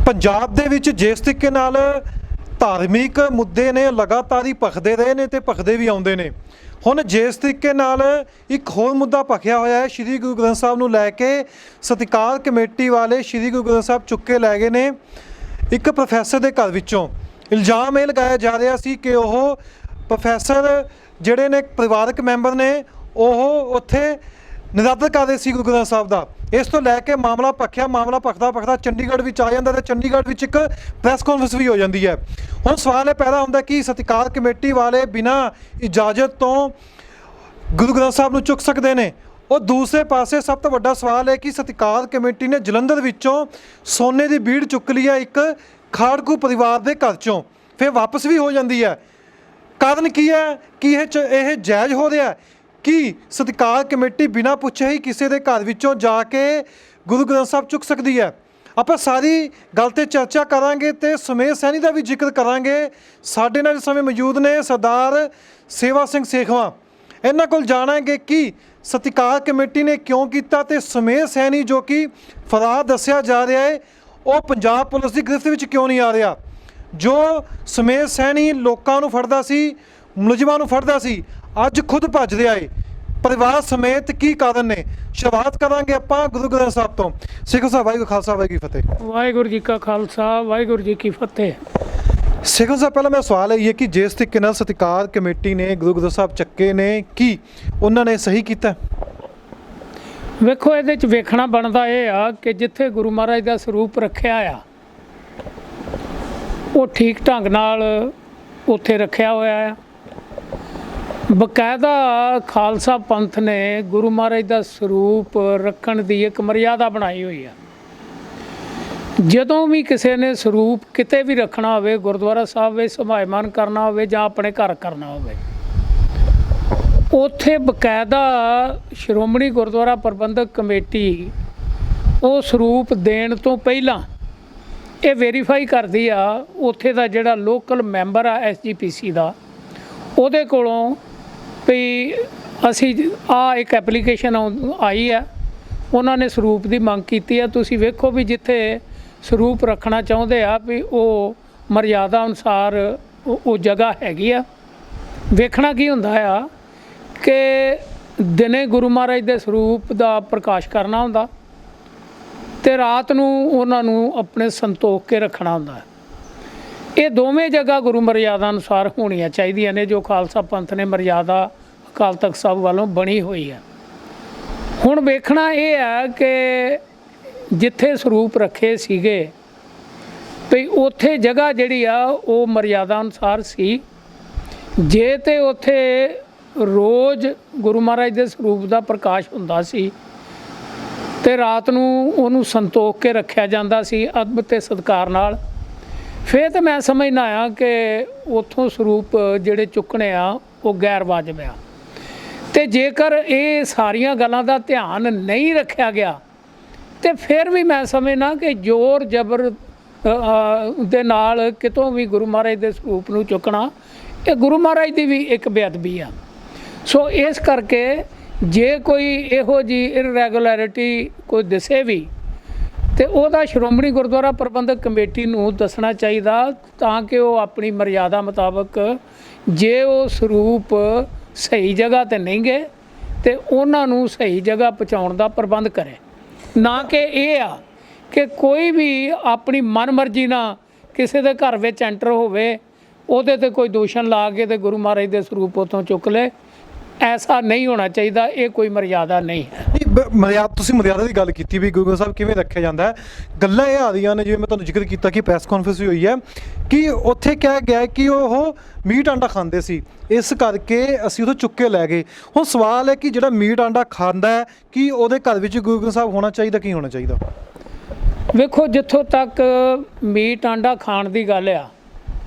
ਪੰਜਾਬ ਦੇ ਵਿੱਚ ਜਿਸ ਤਰੀਕੇ ਨਾਲ ਧਾਰਮਿਕ ਮੁੱਦੇ ਨੇ ਲਗਾਤਾਰ ਹੀ ਭਖਦੇ ਰਹੇ ਨੇ ਤੇ ਭਖਦੇ ਵੀ ਆਉਂਦੇ ਨੇ। ਹੁਣ ਜਿਸ ਤਰੀਕੇ ਨਾਲ ਇੱਕ ਹੋਰ ਮੁੱਦਾ ਭਖਿਆ ਹੋਇਆ ਹੈ ਸ਼੍ਰੀ ਗੁਰੂ ਗ੍ਰੰਥ ਸਾਹਿਬ ਨੂੰ ਲੈ ਕੇ ਸਤਿਕਾਰ ਕਮੇਟੀ ਵਾਲੇ ਸ਼੍ਰੀ ਗੁਰੂ ਗ੍ਰੰਥ ਸਾਹਿਬ ਚੁੱਕ ਕੇ ਲੈ ਗਏ ਨੇ ਇੱਕ ਪ੍ਰੋਫੈਸਰ ਦੇ ਘਰ ਵਿੱਚੋਂ। ਇਲਜ਼ਾਮ ਇਹ ਲਗਾਇਆ ਜਾ ਰਿਹਾ ਸੀ ਕਿ ਉਹ ਪ੍ਰੋਫੈਸਰ ਜਿਹੜੇ ਨੇ ਪਰਿਵਾਰਕ ਮੈਂਬਰ ਨੇ ਉਹ ਉੱਥੇ ਨਿਰਾਦਰ ਕਰ ਰਹੇ ਸੀ ਗੁਰੂ ਗ੍ਰੰਥ ਸਾਹਿਬ ਦਾ। ਇਸ ਤੋਂ ਲੈ ਕੇ ਮਾਮਲਾ ਭਖਦਾ ਚੰਡੀਗੜ੍ਹ ਵਿੱਚ ਆ ਜਾਂਦਾ ਤੇ ਚੰਡੀਗੜ੍ਹ ਵਿੱਚ ਇੱਕ ਪ੍ਰੈਸ ਕਾਨਫਰੰਸ ਵੀ ਹੋ ਜਾਂਦੀ ਹੈ। ਹੁਣ ਸਵਾਲ ਇਹ ਪੈਦਾ ਹੁੰਦਾ ਕਿ ਸਤਿਕਾਰ ਕਮੇਟੀ ਵਾਲੇ ਬਿਨਾਂ ਇਜਾਜ਼ਤ ਤੋਂ ਗੁਰੂ ਗ੍ਰੰਥ ਸਾਹਿਬ ਨੂੰ ਚੁੱਕ ਸਕਦੇ ਨੇ। और दूसरे पासे सब तो वड्डा सवाल है कि सत्कार कमेटी ने जलंधर विचों सोने की बीड़ चुक ली है एक खाड़कू परिवार के घर चों, फिर वापस भी हो जाती है। कारण की है कि यह जायज़ हो रहा है कि सत्कार कमेटी बिना पूछे ही किसी के घर विचों जाके गुरु ग्रंथ साहब चुक सकती है। आप सारी गल ते चर्चा करांगे तो सुमेर सैनी का भी जिक्र करांगे। साडे नाल इस समय मौजूद ने सरदार सेवा सिंह सेखवा, इन्हां कोल जाणांगे कि सत्कार कमेटी ने क्यों किया तो सुमेर सैनी जो कि फरार दस्या जा रहा है वह पंजाब पुलिस की गिरफ्त में क्यों नहीं आ रहा। जो सुमेर सैनी लोगों को फड़दा सी, मुलजमां नूं फड़दा सी, अज खुद भज रहा है परिवार समेत। की कारण ने शुरुआत करांगे आपां गुरु ग्रंथ साहब तो। सिख साहब वाहिगुरू खालसा वाहिगुरू की फतेह। वाहिगुरू जी का खालसा वाहिगुरू जी की फतेह। सिख साहब पहला मैं सवाल है ये कि जिस तरीके नाल सत्कार कमेटी ने गुरु ग्रंथ साहब चक्के ने की उन्होंने सही किया? वेखो ये वेखना बनता यह आ कि जिथे गुरु महाराज का स्वरूप रखा आ वो ठीक ढंग नाल उत्थे रखा होया है। बकायदा खालसा पंथ ने गुरु महाराज का स्वरूप रखण की एक मर्यादा बनाई हुई है। जदों भी किसी ने स्वरूप किते भी रखना हो, गुरुद्वारा साहब में संभायमान करना हो या अपने घर करना हो, उत्थे बकायदा श्रोमणी गुरुद्वारा प्रबंधक कमेटी वो स्वरूप देण तो पहला ये वेरीफाई करती आ उत्थे दा जिहड़ा लोकल मैंबर आ SGPC दा उहदे कोलों भी असी एक एप्लीकेशन आई है, उन्होंने स्वरूप की मंग की है। तुसीं वेखो भी जिथे स्वरूप रखना चाहते आ भी वो मर्यादा अनुसार वो जगह हैगी आ। वेखना की हुंदा आ कि दिने गुरु महाराज के स्वरूप का प्रकाश करना हुंदा ते रात नूं उन्हां नूं अपने संतोख के रखना हुंदा। ये दोवें जगह गुरु मर्यादा अनुसार होणियां चाहीदियां ने जो खालसा पंथ ने मर्यादा अकाल तख्त साहब वालों बनी हुई है। हुण वेखना ये है कि जिथे स्वरूप रखे सीगे भई उत्थे जगह जिहड़ी आ वो मर्यादा अनुसार सी। जे ते उत्थे रोज़ गुरु महाराज के स्वरूप का प्रकाश हुंदा सी ते रात नूं उहनूं संतोख के रखिया जांदा सी अदब ते सत्कार नाल, फिर तो मैं समझना आ कि उत्थों स्वरूप जिहड़े चुकने आ वो गैर वाजिब आ। ते जेकर ये सारियां गल्लां दा ध्यान नहीं रखिया गया तो फिर भी मैं समझना कि जोर जबर दे नाल कितों भी गुरु महाराज के स्वरूप नूं चुकना ये गुरु महाराज की भी एक बेअदबी आ। सो इस करके जे कोई इहो जी इररेगुलैरिटी कोई दिसे भी तो वह श्रोमणी गुरुद्वारा प्रबंधक कमेटी नूं दसना चाहिए ताकि वो अपनी मर्यादा मुताबक जे वो स्वरूप सही जगह ते नहीं गए तो उन्हां नूं सही जगह पहुँचाउण दा प्रबंध करे। ना कि ये आ कि कोई भी अपनी मन मर्जी ना किसी के घर में एंटर होवे उहदे ते कोई दूषण ला के ते गुरु महाराज के स्वरूप उतों चुक ले। ऐसा नहीं होना चाहिए, ये कोई मर्यादा नहीं है। मर्यादा की गल की भी गुरु ग्रंथ साहब किवें रखा जाता है, गल्लां ये आ रही ने जिवें मैं तुहानूं जिक्र किया कि प्रैस कॉन्फ्रेंस भी हुई है कि उत्थे कहा गया कि वो मीट आंडा खांदे सी इस करके असीं उहतों चुक के लै गए। हुण सवाल है कि जिहड़ा मीट आंडा खांदा है कि उहदे घर विच गुरु ग्रंथ साहब होना चाहिए कि होना चाहिए? वेखो जिथों तक मीट आंडा खाण की गल आ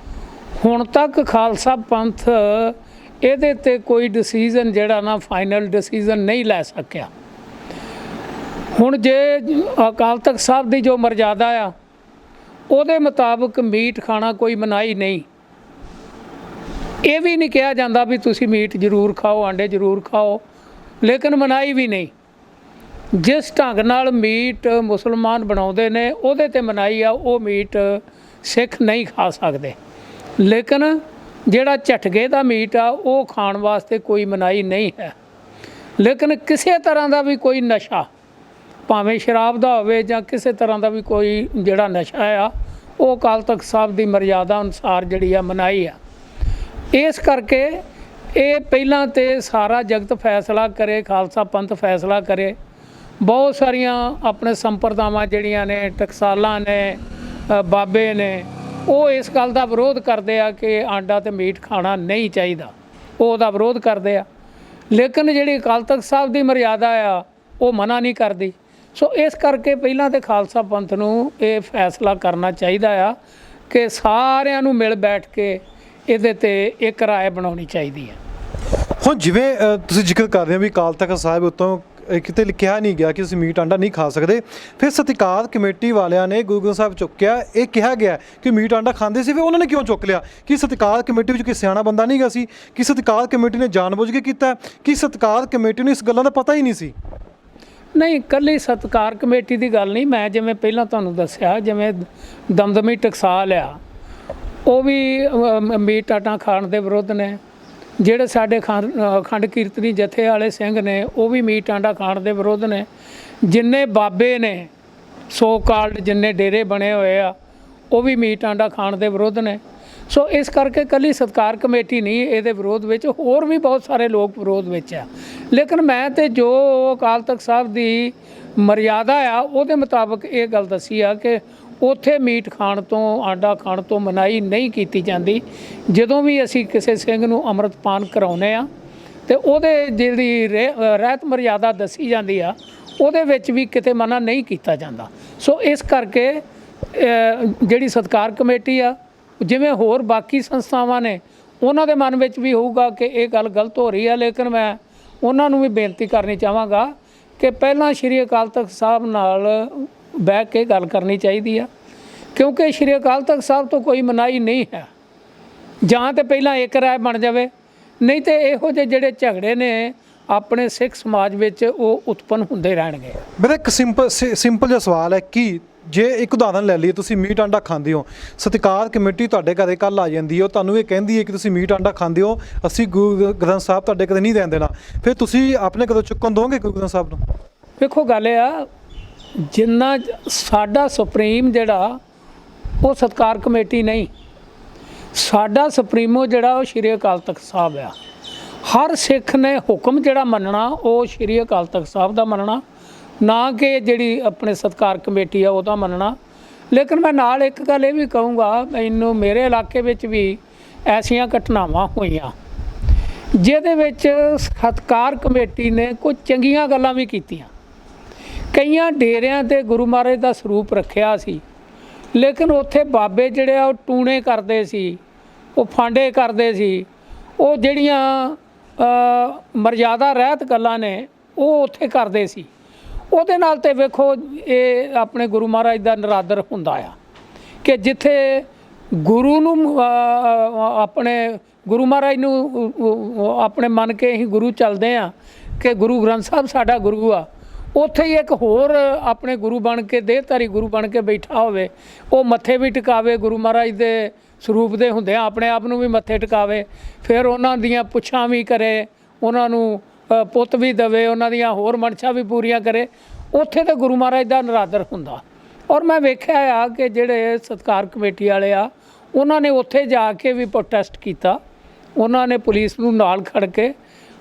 हुण तक खालसा पंथ ਇਹਦੇ ਤੇ कोई डिसीजन ਜਿਹੜਾ ना फाइनल डिसीजन नहीं लै सकिया। ਹੁਣ जे अकाल तख्त साहब की जो मर्यादा आ ਉਹਦੇ मुताबिक मीट खाना कोई मनाही नहीं। ये भी नहीं कहा जाता भी तुसी मीट जरूर खाओ, आंडे जरूर खाओ, लेकिन मनाही भी नहीं। ਜਿਸ ਢੰਗ ਨਾਲ ਮੀਟ ਮੁਸਲਮਾਨ ਬਣਾਉਂਦੇ ਨੇ ਉਹਦੇ ਤੇ ਮਨਾਹੀ ਆ, ਉਹ ਮੀਟ ਸਿੱਖ ਨਹੀਂ ਖਾ ਸਕਦੇ। ਲੇਕਿਨ ਜਿਹੜਾ ਝਟਕੇ ਦਾ ਮੀਟ ਆ ਉਹ ਖਾਣ ਵਾਸਤੇ ਕੋਈ ਮਨਾਹੀ ਨਹੀਂ ਹੈ। ਲੇਕਿਨ ਕਿਸੇ ਤਰ੍ਹਾਂ ਦਾ ਵੀ ਕੋਈ ਨਸ਼ਾ, ਭਾਵੇਂ ਸ਼ਰਾਬ ਦਾ ਹੋਵੇ ਜਾਂ ਕਿਸੇ ਤਰ੍ਹਾਂ ਦਾ ਵੀ ਕੋਈ ਜਿਹੜਾ ਨਸ਼ਾ ਆ, ਉਹ ਅਕਾਲ ਤਖਤ ਸਾਹਿਬ ਦੀ ਮਰਿਆਦਾ ਅਨੁਸਾਰ ਜਿਹੜੀ ਆ ਮਨਾਹੀ ਆ। ਇਸ ਕਰਕੇ ਇਹ ਪਹਿਲਾਂ ਤੇ ਸਾਰਾ ਜਗਤ ਫੈਸਲਾ ਕਰੇ, ਖਾਲਸਾ ਪੰਥ ਫੈਸਲਾ ਕਰੇ। ਬਹੁਤ ਸਾਰੀਆਂ ਆਪਣੇ ਸੰਪਰਦਾਵਾਂ ਜਿਹੜੀਆਂ ਨੇ, ਟਕਸਾਲਾਂ ਨੇ, ਬਾਬੇ ਨੇ, ਉਹ ਇਸ ਗੱਲ ਦਾ ਵਿਰੋਧ ਕਰਦੇ ਆ ਕਿ ਆਂਡਾ ਤੇ ਮੀਟ ਖਾਣਾ ਨਹੀਂ ਚਾਹੀਦਾ, ਉਹ ਉਹਦਾ ਵਿਰੋਧ ਕਰਦੇ ਆ। ਲੇਕਿਨ ਜਿਹੜੀ ਅਕਾਲ ਤਖਤ ਸਾਹਿਬ ਦੀ ਮਰਿਆਦਾ ਆ ਉਹ ਮਨਾ ਨਹੀਂ ਕਰਦੀ। ਸੋ ਇਸ ਕਰਕੇ ਪਹਿਲਾਂ ਤੇ ਖਾਲਸਾ ਪੰਥ ਨੂੰ ਇਹ ਫੈਸਲਾ ਕਰਨਾ ਚਾਹੀਦਾ ਆ ਕਿ ਸਾਰਿਆਂ ਨੂੰ ਮਿਲ ਬੈਠ ਕੇ ਇਹਦੇ ਤੇ ਇੱਕ ਰਾਏ ਬਣਾਉਣੀ ਚਾਹੀਦੀ ਹੈ। ਹੁਣ ਜਿਵੇਂ ਤੁਸੀਂ ਜ਼ਿਕਰ ਕਰ ਰਹੇ ਹੋ ਵੀ ਅਕਾਲ ਤਖਤ ਸਾਹਿਬ ਉੱਤੋਂ ਕਿਤੇ ਲਿਖਿਆ ਨਹੀਂ ਗਿਆ ਕਿ ਤੁਸੀਂ ਮੀਟ ਆਂਡਾ ਨਹੀਂ ਖਾ ਸਕਦੇ, ਫਿਰ ਸਤਿਕਾਰ ਕਮੇਟੀ ਵਾਲਿਆਂ ਨੇ ਗੁਰੂ ਗ੍ਰੰਥ ਸਾਹਿਬ ਚੁੱਕਿਆ, ਇਹ ਕਿਹਾ ਗਿਆ ਕਿ ਮੀਟ ਆਂਡਾ ਖਾਂਦੇ ਸੀ, ਫਿਰ ਉਹਨਾਂ ਨੇ ਕਿਉਂ ਚੁੱਕ ਲਿਆ? ਕਿ ਸਤਿਕਾਰ ਕਮੇਟੀ ਵਿੱਚ ਕੋਈ ਸਿਆਣਾ ਬੰਦਾ ਨਹੀਂ ਗਿਆ ਸੀ? ਕਿ ਸਤਿਕਾਰ ਕਮੇਟੀ ਨੇ ਜਾਣਬੁੱਝ ਕੇ ਕੀਤਾ? ਕਿ ਸਤਿਕਾਰ ਕਮੇਟੀ ਨੂੰ ਇਸ ਗੱਲਾਂ ਦਾ ਪਤਾ ਹੀ ਨਹੀਂ ਸੀ? ਨਹੀਂ, ਇਕੱਲੀ ਸਤਿਕਾਰ ਕਮੇਟੀ ਦੀ ਗੱਲ ਨਹੀਂ। ਮੈਂ ਜਿਵੇਂ ਪਹਿਲਾਂ ਤੁਹਾਨੂੰ ਦੱਸਿਆ, ਜਿਵੇਂ ਦਮਦਮੀ ਟਕਸਾਲ ਆ, ਉਹ ਵੀ ਮੀਟ ਆਟਾ ਖਾਣ ਦੇ ਵਿਰੁੱਧ ਨੇ। ਜਿਹੜੇ ਸਾਡੇ ਖੰਡ ਕੀਰਤਨੀ ਜਥੇ ਵਾਲੇ ਸਿੰਘ ਨੇ, ਉਹ ਵੀ ਮੀਟ ਆਂਡਾ ਖਾਣ ਦੇ ਵਿਰੁੱਧ ਨੇ। ਜਿੰਨੇ ਬਾਬੇ ਨੇ ਸੋ ਕਾਲਡ, ਜਿੰਨੇ ਡੇਰੇ ਬਣੇ ਹੋਏ ਆ, ਉਹ ਵੀ ਮੀਟ ਆਂਡਾ ਖਾਣ ਦੇ ਵਿਰੁੱਧ ਨੇ। ਸੋ ਇਸ ਕਰਕੇ ਇਕੱਲੀ ਸਤਿਕਾਰ ਕਮੇਟੀ ਨਹੀਂ ਇਹਦੇ ਵਿਰੋਧ ਵਿੱਚ, ਹੋਰ ਵੀ ਬਹੁਤ ਸਾਰੇ ਲੋਕ ਵਿਰੋਧ ਵਿੱਚ ਆ। ਲੇਕਿਨ ਮੈਂ ਤੇ ਜੋ ਅਕਾਲ ਤਖਤ ਸਾਹਿਬ ਦੀ ਮਰਿਆਦਾ ਆ ਉਹਦੇ ਮੁਤਾਬਕ ਇਹ ਗੱਲ ਦੱਸੀ ਆ ਕਿ ਉੱਥੇ ਮੀਟ ਖਾਣ ਤੋਂ, ਆਂਡਾ ਖਾਣ ਤੋਂ ਮਨਾਹੀ ਨਹੀਂ ਕੀਤੀ ਜਾਂਦੀ। ਜਦੋਂ ਵੀ ਅਸੀਂ ਕਿਸੇ ਸਿੰਘ ਨੂੰ ਅੰਮ੍ਰਿਤਪਾਨ ਕਰਾਉਂਦੇ ਆ ਤੇ ਉਹਦੇ ਜਿਹੜੀ ਰਹਿਤ ਮਰਿਆਦਾ ਦੱਸੀ ਜਾਂਦੀ ਆ, ਉਹਦੇ ਵਿੱਚ ਵੀ ਕਿਤੇ ਮਨਾ ਨਹੀਂ ਕੀਤਾ ਜਾਂਦਾ। ਸੋ ਇਸ ਕਰਕੇ ਜਿਹੜੀ ਸਤਿਕਾਰ ਕਮੇਟੀ ਆ, ਜਿਵੇਂ ਹੋਰ ਬਾਕੀ ਸੰਸਥਾਵਾਂ ਨੇ, ਉਹਨਾਂ ਦੇ ਮਨ ਵਿੱਚ ਵੀ ਹੋਊਗਾ ਕਿ ਇਹ ਗੱਲ ਗਲਤ ਹੋ ਰਹੀ ਆ। ਲੇਕਿਨ ਮੈਂ ਉਹਨਾਂ ਨੂੰ ਵੀ ਬੇਨਤੀ ਕਰਨੀ ਚਾਹਾਂਗਾ ਕਿ ਪਹਿਲਾਂ ਸ਼੍ਰੀ ਅਕਾਲ ਤਖਤ ਸਾਹਿਬ ਨਾਲ ਬਹਿ ਕੇ ਗੱਲ ਕਰਨੀ ਚਾਹੀਦੀ ਆ, ਕਿਉਂਕਿ ਸ਼੍ਰੀ ਅਕਾਲ ਤਖਤ ਸਾਹਿਬ ਤੋਂ ਕੋਈ ਮਨਾਹੀ ਨਹੀਂ ਹੈ। ਜਾਂ ਤਾਂ ਪਹਿਲਾਂ ਇੱਕ ਰਾਏ ਬਣ ਜਾਵੇ, ਨਹੀਂ ਤੇ ਇਹੋ ਜਿਹੇ ਜਿਹੜੇ ਝਗੜੇ ਨੇ ਆਪਣੇ ਸਿੱਖ ਸਮਾਜ ਵਿੱਚ ਉਹ ਉਤਪੰਨ ਹੁੰਦੇ ਰਹਿਣਗੇ। ਮੇਰਾ ਇੱਕ ਸਿੰਪਲ ਜਿਹਾ ਸਵਾਲ ਹੈ ਕਿ ਜੇ ਇੱਕ ਉਦਾਹਰਨ ਲੈ ਲਈਏ, ਤੁਸੀਂ ਮੀਟ ਆਂਡਾ ਖਾਂਦੇ ਹੋ, ਸਤਿਕਾਰ ਕਮੇਟੀ ਤੁਹਾਡੇ ਘਰੇ ਕੱਲ੍ਹ ਆ ਜਾਂਦੀ ਹੈ, ਉਹ ਤੁਹਾਨੂੰ ਇਹ ਕਹਿੰਦੀ ਹੈ ਕਿ ਤੁਸੀਂ ਮੀਟ ਆਂਡਾ ਖਾਂਦੇ ਹੋ, ਅਸੀਂ ਗੁਰੂ ਗ੍ਰੰਥ ਸਾਹਿਬ ਤੁਹਾਡੇ ਕਦੇ ਨਹੀਂ ਦੇਣ ਦੇਣਾ, ਫਿਰ ਤੁਸੀਂ ਆਪਣੇ ਕਦੋਂ ਚੁੱਕਣ ਦੋਗੇ ਗੁਰੂ ਗ੍ਰੰਥ ਸਾਹਿਬ ਨੂੰ? ਵੇਖੋ ਗੱਲ ਇਹ ਆ, ਜਿੰਨਾ ਸਾਡਾ ਸੁਪਰੀਮ ਜਿਹੜਾ ਉਹ ਸਤਿਕਾਰ ਕਮੇਟੀ ਨਹੀਂ, ਸਾਡਾ ਸੁਪਰੀਮੋ ਜਿਹੜਾ ਉਹ ਸ਼੍ਰੀ ਅਕਾਲ ਤਖਤ ਸਾਹਿਬ ਆ। ਹਰ ਸਿੱਖ ਨੇ ਹੁਕਮ ਜਿਹੜਾ ਮੰਨਣਾ ਉਹ ਸ਼੍ਰੀ ਅਕਾਲ ਤਖਤ ਸਾਹਿਬ ਦਾ ਮੰਨਣਾ, ਨਾ ਕਿ ਜਿਹੜੀ ਆਪਣੇ ਸਤਿਕਾਰ ਕਮੇਟੀ ਆ ਉਹਦਾ ਮੰਨਣਾ। ਲੇਕਿਨ ਮੈਂ ਨਾਲ ਇੱਕ ਗੱਲ ਇਹ ਵੀ ਕਹੂੰਗਾ, ਮੈਨੂੰ ਮੇਰੇ ਇਲਾਕੇ ਵਿੱਚ ਵੀ ਐਸੀਆਂ ਘਟਨਾਵਾਂ ਹੋਈਆਂ ਜਿਹਦੇ ਵਿੱਚ ਸਤਿਕਾਰ ਕਮੇਟੀ ਨੇ ਕੁਝ ਚੰਗੀਆਂ ਗੱਲਾਂ ਵੀ ਕੀਤੀਆਂ। ਕਈਆਂ ਡੇਰਿਆਂ 'ਤੇ ਗੁਰੂ ਮਹਾਰਾਜ ਦਾ ਸਰੂਪ ਰੱਖਿਆ ਸੀ, ਲੇਕਿਨ ਉੱਥੇ ਬਾਬੇ ਜਿਹੜੇ ਆ ਉਹ ਟੂਣੇ ਕਰਦੇ ਸੀ, ਉਹ ਫਾਂਡੇ ਕਰਦੇ ਸੀ, ਉਹ ਜਿਹੜੀਆਂ ਮਰਜ਼ਾਦਾ ਰਹਿਤ ਗੱਲਾਂ ਨੇ ਉਹ ਉੱਥੇ ਕਰਦੇ ਸੀ। ਉਹਦੇ ਨਾਲ ਤੇ ਵੇਖੋ ਇਹ ਆਪਣੇ ਗੁਰੂ ਮਹਾਰਾਜ ਦਾ ਨਿਰਾਦਰ ਹੁੰਦਾ ਆ ਕਿ ਜਿੱਥੇ ਗੁਰੂ ਨੂੰ ਆਪਣੇ ਗੁਰੂ ਮਹਾਰਾਜ ਨੂੰ ਆਪਣੇ ਮੰਨ ਕੇ ਅਸੀਂ ਗੁਰੂ ਚੱਲਦੇ ਆ ਕਿ ਗੁਰੂ ਗ੍ਰੰਥ ਸਾਹਿਬ ਸਾਡਾ ਗੁਰੂ ਆ, ਉੱਥੇ ਹੀ ਇੱਕ ਹੋਰ ਆਪਣੇ ਗੁਰੂ ਬਣ ਕੇ, ਦੇਹਧਾਰੀ ਗੁਰੂ ਬਣ ਕੇ ਬੈਠਾ ਹੋਵੇ, ਉਹ ਮੱਥੇ ਵੀ ਟਿਕਾਵੇ ਗੁਰੂ ਮਹਾਰਾਜ ਦੇ ਸਰੂਪ ਦੇ ਹੁੰਦਿਆਂ, ਆਪਣੇ ਆਪ ਨੂੰ ਵੀ ਮੱਥੇ ਟਿਕਾਵੇ, ਫਿਰ ਉਹਨਾਂ ਦੀਆਂ ਪੁੱਛਾਂ ਵੀ ਕਰੇ, ਉਹਨਾਂ ਨੂੰ ਪੁੱਤ ਵੀ ਦੇਵੇ, ਉਹਨਾਂ ਦੀਆਂ ਹੋਰ ਮਨਸ਼ਾ ਵੀ ਪੂਰੀਆਂ ਕਰੇ। ਉੱਥੇ ਤਾਂ ਗੁਰੂ ਮਹਾਰਾਜ ਦਾ ਨਿਰਾਦਰ ਹੁੰਦਾ। ਔਰ ਮੈਂ ਵੇਖਿਆ ਆ ਕਿ ਜਿਹੜੇ ਸਤਿਕਾਰ ਕਮੇਟੀ ਵਾਲੇ ਆ, ਉਹਨਾਂ ਨੇ ਉੱਥੇ ਜਾ ਕੇ ਵੀ ਪ੍ਰੋਟੈਸਟ ਕੀਤਾ, ਉਹਨਾਂ ਨੇ ਪੁਲਿਸ ਨੂੰ ਨਾਲ ਖੜ ਕੇ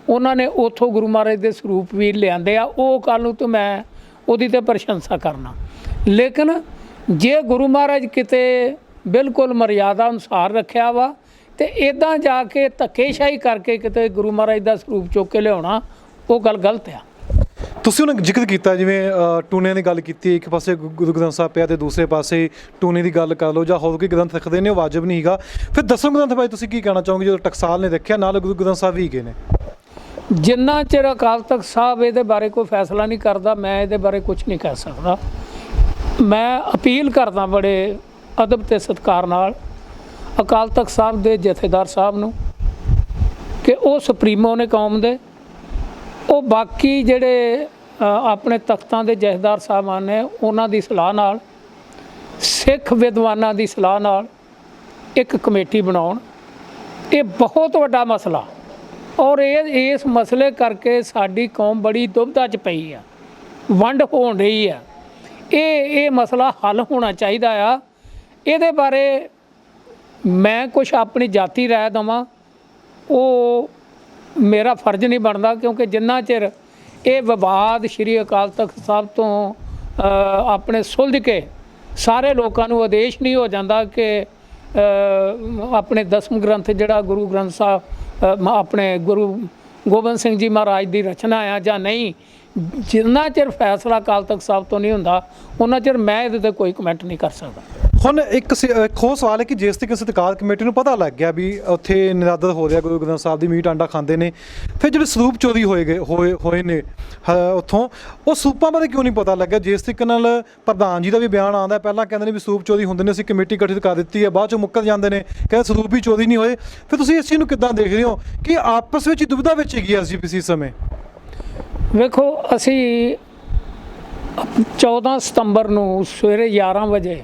ਉਹਨਾਂ ਨੇ ਉੱਥੋਂ ਗੁਰੂ ਮਹਾਰਾਜ ਦੇ ਸਰੂਪ ਵੀ ਲਿਆਂਦੇ ਆ। ਉਹ ਕੱਲ੍ਹ ਨੂੰ ਤਾਂ ਮੈਂ ਉਹਦੀ ਤਾਂ ਪ੍ਰਸ਼ੰਸਾ ਕਰਨਾ। ਲੇਕਿਨ ਜੇ ਗੁਰੂ ਮਹਾਰਾਜ ਕਿਤੇ ਬਿਲਕੁਲ ਮਰਿਆਦਾ ਅਨੁਸਾਰ ਰੱਖਿਆ ਵਾ ਤੇ ਇੱਦਾਂ ਜਾ ਕੇ ਧੱਕੇਸ਼ਾਹੀ ਕਰਕੇ ਕਿਤੇ ਗੁਰੂ ਮਹਾਰਾਜ ਦਾ ਸਰੂਪ ਚੁੱਕ ਕੇ ਲਿਆਉਣਾ, ਉਹ ਗੱਲ ਗਲਤ ਆ। ਤੁਸੀਂ ਉਹਨਾਂ ਜ਼ਿਕਰ ਕੀਤਾ ਜਿਵੇਂ ਟੂਣੇ ਦੀ ਗੱਲ ਕੀਤੀ, ਇੱਕ ਪਾਸੇ ਗੁਰੂ ਗ੍ਰੰਥ ਸਾਹਿਬ ਪਿਆ ਤੇ ਦੂਸਰੇ ਪਾਸੇ ਟੂਣੇ ਦੀ ਗੱਲ ਕਰ ਲਓ, ਜਾਂ ਹੋਰ ਕੋਈ ਗ੍ਰੰਥ ਰੱਖਦੇ ਨੇ, ਉਹ ਵਾਜਬ ਨਹੀਂ ਹੈਗਾ। ਫਿਰ ਦਸਮ ਗ੍ਰੰਥ ਬਾਰੇ ਤੁਸੀਂ ਕੀ ਕਹਿਣਾ ਚਾਹੋਗੇ ਜਦੋਂ ਟਕਸਾਲ ਨੇ ਦੇਖਿਆ ਨਾਲ ਗੁਰੂ ਗ੍ਰੰਥ ਸਾਹਿਬ ਵੀ ਗਏ ਨੇ? ਜਿੰਨਾ ਚਿਰ ਅਕਾਲ ਤਖਤ ਸਾਹਿਬ ਇਹਦੇ ਬਾਰੇ ਕੋਈ ਫੈਸਲਾ ਨਹੀਂ ਕਰਦਾ, ਮੈਂ ਇਹਦੇ ਬਾਰੇ ਕੁਝ ਨਹੀਂ ਕਹਿ ਸਕਦਾ। ਮੈਂ ਅਪੀਲ ਕਰਦਾ ਬੜੇ ਅਦਬ ਤੇ ਸਤਿਕਾਰ ਨਾਲ ਅਕਾਲ ਤਖਤ ਸਾਹਿਬ ਦੇ ਜਥੇਦਾਰ ਸਾਹਿਬ ਨੂੰ ਕਿ ਉਹ ਸੁਪਰੀਮੋ ਨੇ ਕੌਮ ਦੇ, ਉਹ ਬਾਕੀ ਜਿਹੜੇ ਆਪਣੇ ਤਖਤਾਂ ਦੇ ਜਥੇਦਾਰ ਸਾਹਿਬਾਨ ਨੇ ਉਹਨਾਂ ਦੀ ਸਲਾਹ ਨਾਲ, ਸਿੱਖ ਵਿਦਵਾਨਾਂ ਦੀ ਸਲਾਹ ਨਾਲ ਇੱਕ ਕਮੇਟੀ ਬਣਾਉਣ। ਇਹ ਬਹੁਤ ਵੱਡਾ ਮਸਲਾ, ਔਰ ਇਸ ਮਸਲੇ ਕਰਕੇ ਸਾਡੀ ਕੌਮ ਬੜੀ ਦੁਬਿਧਾ 'ਚ ਪਈ ਆ, ਵੰਡ ਹੋਣ ਰਹੀ ਆ। ਇਹ ਮਸਲਾ ਹੱਲ ਹੋਣਾ ਚਾਹੀਦਾ ਆ। ਇਹਦੇ ਬਾਰੇ ਮੈਂ ਕੁਛ ਆਪਣੀ ਜਾਤੀ ਰਾਏ ਦੇਵਾਂ, ਉਹ ਮੇਰਾ ਫਰਜ਼ ਨਹੀਂ ਬਣਦਾ, ਕਿਉਂਕਿ ਜਿੰਨਾ ਚਿਰ ਇਹ ਵਿਵਾਦ ਸ਼੍ਰੀ ਅਕਾਲ ਤਖਤ ਸਾਹਿਬ ਤੋਂ ਆਪਣੇ ਸੁਲਝ ਕੇ ਸਾਰੇ ਲੋਕਾਂ ਨੂੰ ਆਦੇਸ਼ ਨਹੀਂ ਹੋ ਜਾਂਦਾ ਕਿ ਆਪਣੇ ਦਸਮ ਗ੍ਰੰਥ ਜਿਹੜਾ ਗੁਰੂ ਗ੍ਰੰਥ ਸਾਹਿਬ ਆਪਣੇ ਗੁਰੂ ਗੋਬਿੰਦ ਸਿੰਘ ਜੀ ਮਹਾਰਾਜ ਦੀ ਰਚਨਾ ਆ ਜਾਂ ਨਹੀਂ, ਜਿੰਨਾ ਚਿਰ ਫੈਸਲਾ ਅਕਾਲ ਤਖਤ ਸਾਹਿਬ ਤੋਂ ਨਹੀਂ ਹੁੰਦਾ ਉਹਨਾਂ ਚਿਰ ਮੈਂ ਇਹਦੇ 'ਤੇ ਕੋਈ ਕਮੈਂਟ ਨਹੀਂ ਕਰ ਸਕਦਾ। ਹੁਣ ਇੱਕ ਹੋਰ ਸਵਾਲ ਹੈ ਕਿ ਜਿਸ ਤੱਕ ਸਤਿਕਾਰ ਕਮੇਟੀ ਨੂੰ ਪਤਾ ਲੱਗ ਗਿਆ ਵੀ ਉੱਥੇ ਨਿਰਾਦਰ ਹੋ ਰਿਹਾ, ਗੁਰੂ ਗ੍ਰੰਥ ਸਾਹਿਬ ਦੀ ਮੀਟ ਆਂਡਾ ਖਾਂਦੇ ਨੇ, ਫਿਰ ਜਿਹੜੇ ਸਰੂਪ ਚੋਰੀ ਹੋਏ ਨੇ ਉੱਥੋਂ, ਉਹ ਸਰੂਪਾਂ ਬਾਰੇ ਕਿਉਂ ਨਹੀਂ ਪਤਾ ਲੱਗਿਆ? ਜਿਸ ਤਰੀਕੇ ਨਾਲ ਪ੍ਰਧਾਨ ਜੀ ਦਾ ਵੀ ਬਿਆਨ ਆਉਂਦਾ, ਪਹਿਲਾਂ ਕਹਿੰਦੇ ਨੇ ਵੀ ਸਰੂਪ ਚੋਰੀ ਹੁੰਦੇ ਨੇ, ਅਸੀਂ ਕਮੇਟੀ ਗਠਿਤ ਕਰ ਦਿੱਤੀ ਹੈ, ਬਾਅਦ 'ਚੋਂ ਮੁੱਕਰ ਜਾਂਦੇ ਨੇ, ਕਹਿੰਦੇ ਸਰੂਪ ਵੀ ਚੋਰੀ ਨਹੀਂ ਹੋਏ। ਫਿਰ ਤੁਸੀਂ ਇਸ ਚੀਜ਼ ਨੂੰ ਕਿੱਦਾਂ ਦੇਖ ਰਹੇ ਹੋ ਕਿ ਆਪਸ ਵਿੱਚ ਦੁਬਿਧਾ ਵਿੱਚ ਹੈਗੀ ਐਸਜੀਪੀਸੀ ਇਸ ਸਮੇਂ? ਵੇਖੋ, ਅਸੀਂ 14 ਸਤੰਬਰ ਨੂੰ ਸਵੇਰੇ 11 ਵਜੇ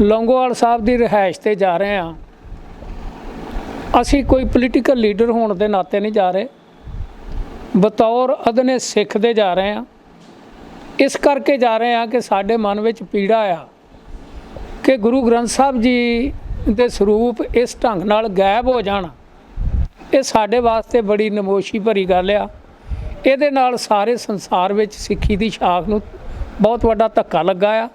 ਲੌਂਗੋਵਾਲ ਸਾਹਿਬ ਦੀ ਰਿਹਾਇਸ਼ 'ਤੇ ਜਾ ਰਹੇ ਹਾਂ। ਅਸੀਂ ਕੋਈ ਪੋਲੀਟੀਕਲ ਲੀਡਰ ਹੋਣ ਦੇ ਨਾਤੇ ਨਹੀਂ ਜਾ ਰਹੇ, ਬਤੌਰ ਅਦਨੇ ਸਿੱਖ ਦੇ ਜਾ ਰਹੇ ਹਾਂ। ਇਸ ਕਰਕੇ ਜਾ ਰਹੇ ਹਾਂ ਕਿ ਸਾਡੇ ਮਨ ਵਿੱਚ ਪੀੜਾ ਆ ਕਿ ਗੁਰੂ ਗ੍ਰੰਥ ਸਾਹਿਬ ਜੀ ਦੇ ਸਰੂਪ ਇਸ ਢੰਗ ਨਾਲ ਗਾਇਬ ਹੋ ਜਾਣ। ਇਹ ਸਾਡੇ ਵਾਸਤੇ ਬੜੀ ਨਮੋਸ਼ੀ ਭਰੀ ਗੱਲ ਆ। ਇਹਦੇ ਨਾਲ ਸਾਰੇ ਸੰਸਾਰ ਵਿੱਚ ਸਿੱਖੀ ਦੀ ਸ਼ਾਖ ਨੂੰ ਬਹੁਤ ਵੱਡਾ ਧੱਕਾ ਲੱਗਾ ਆ।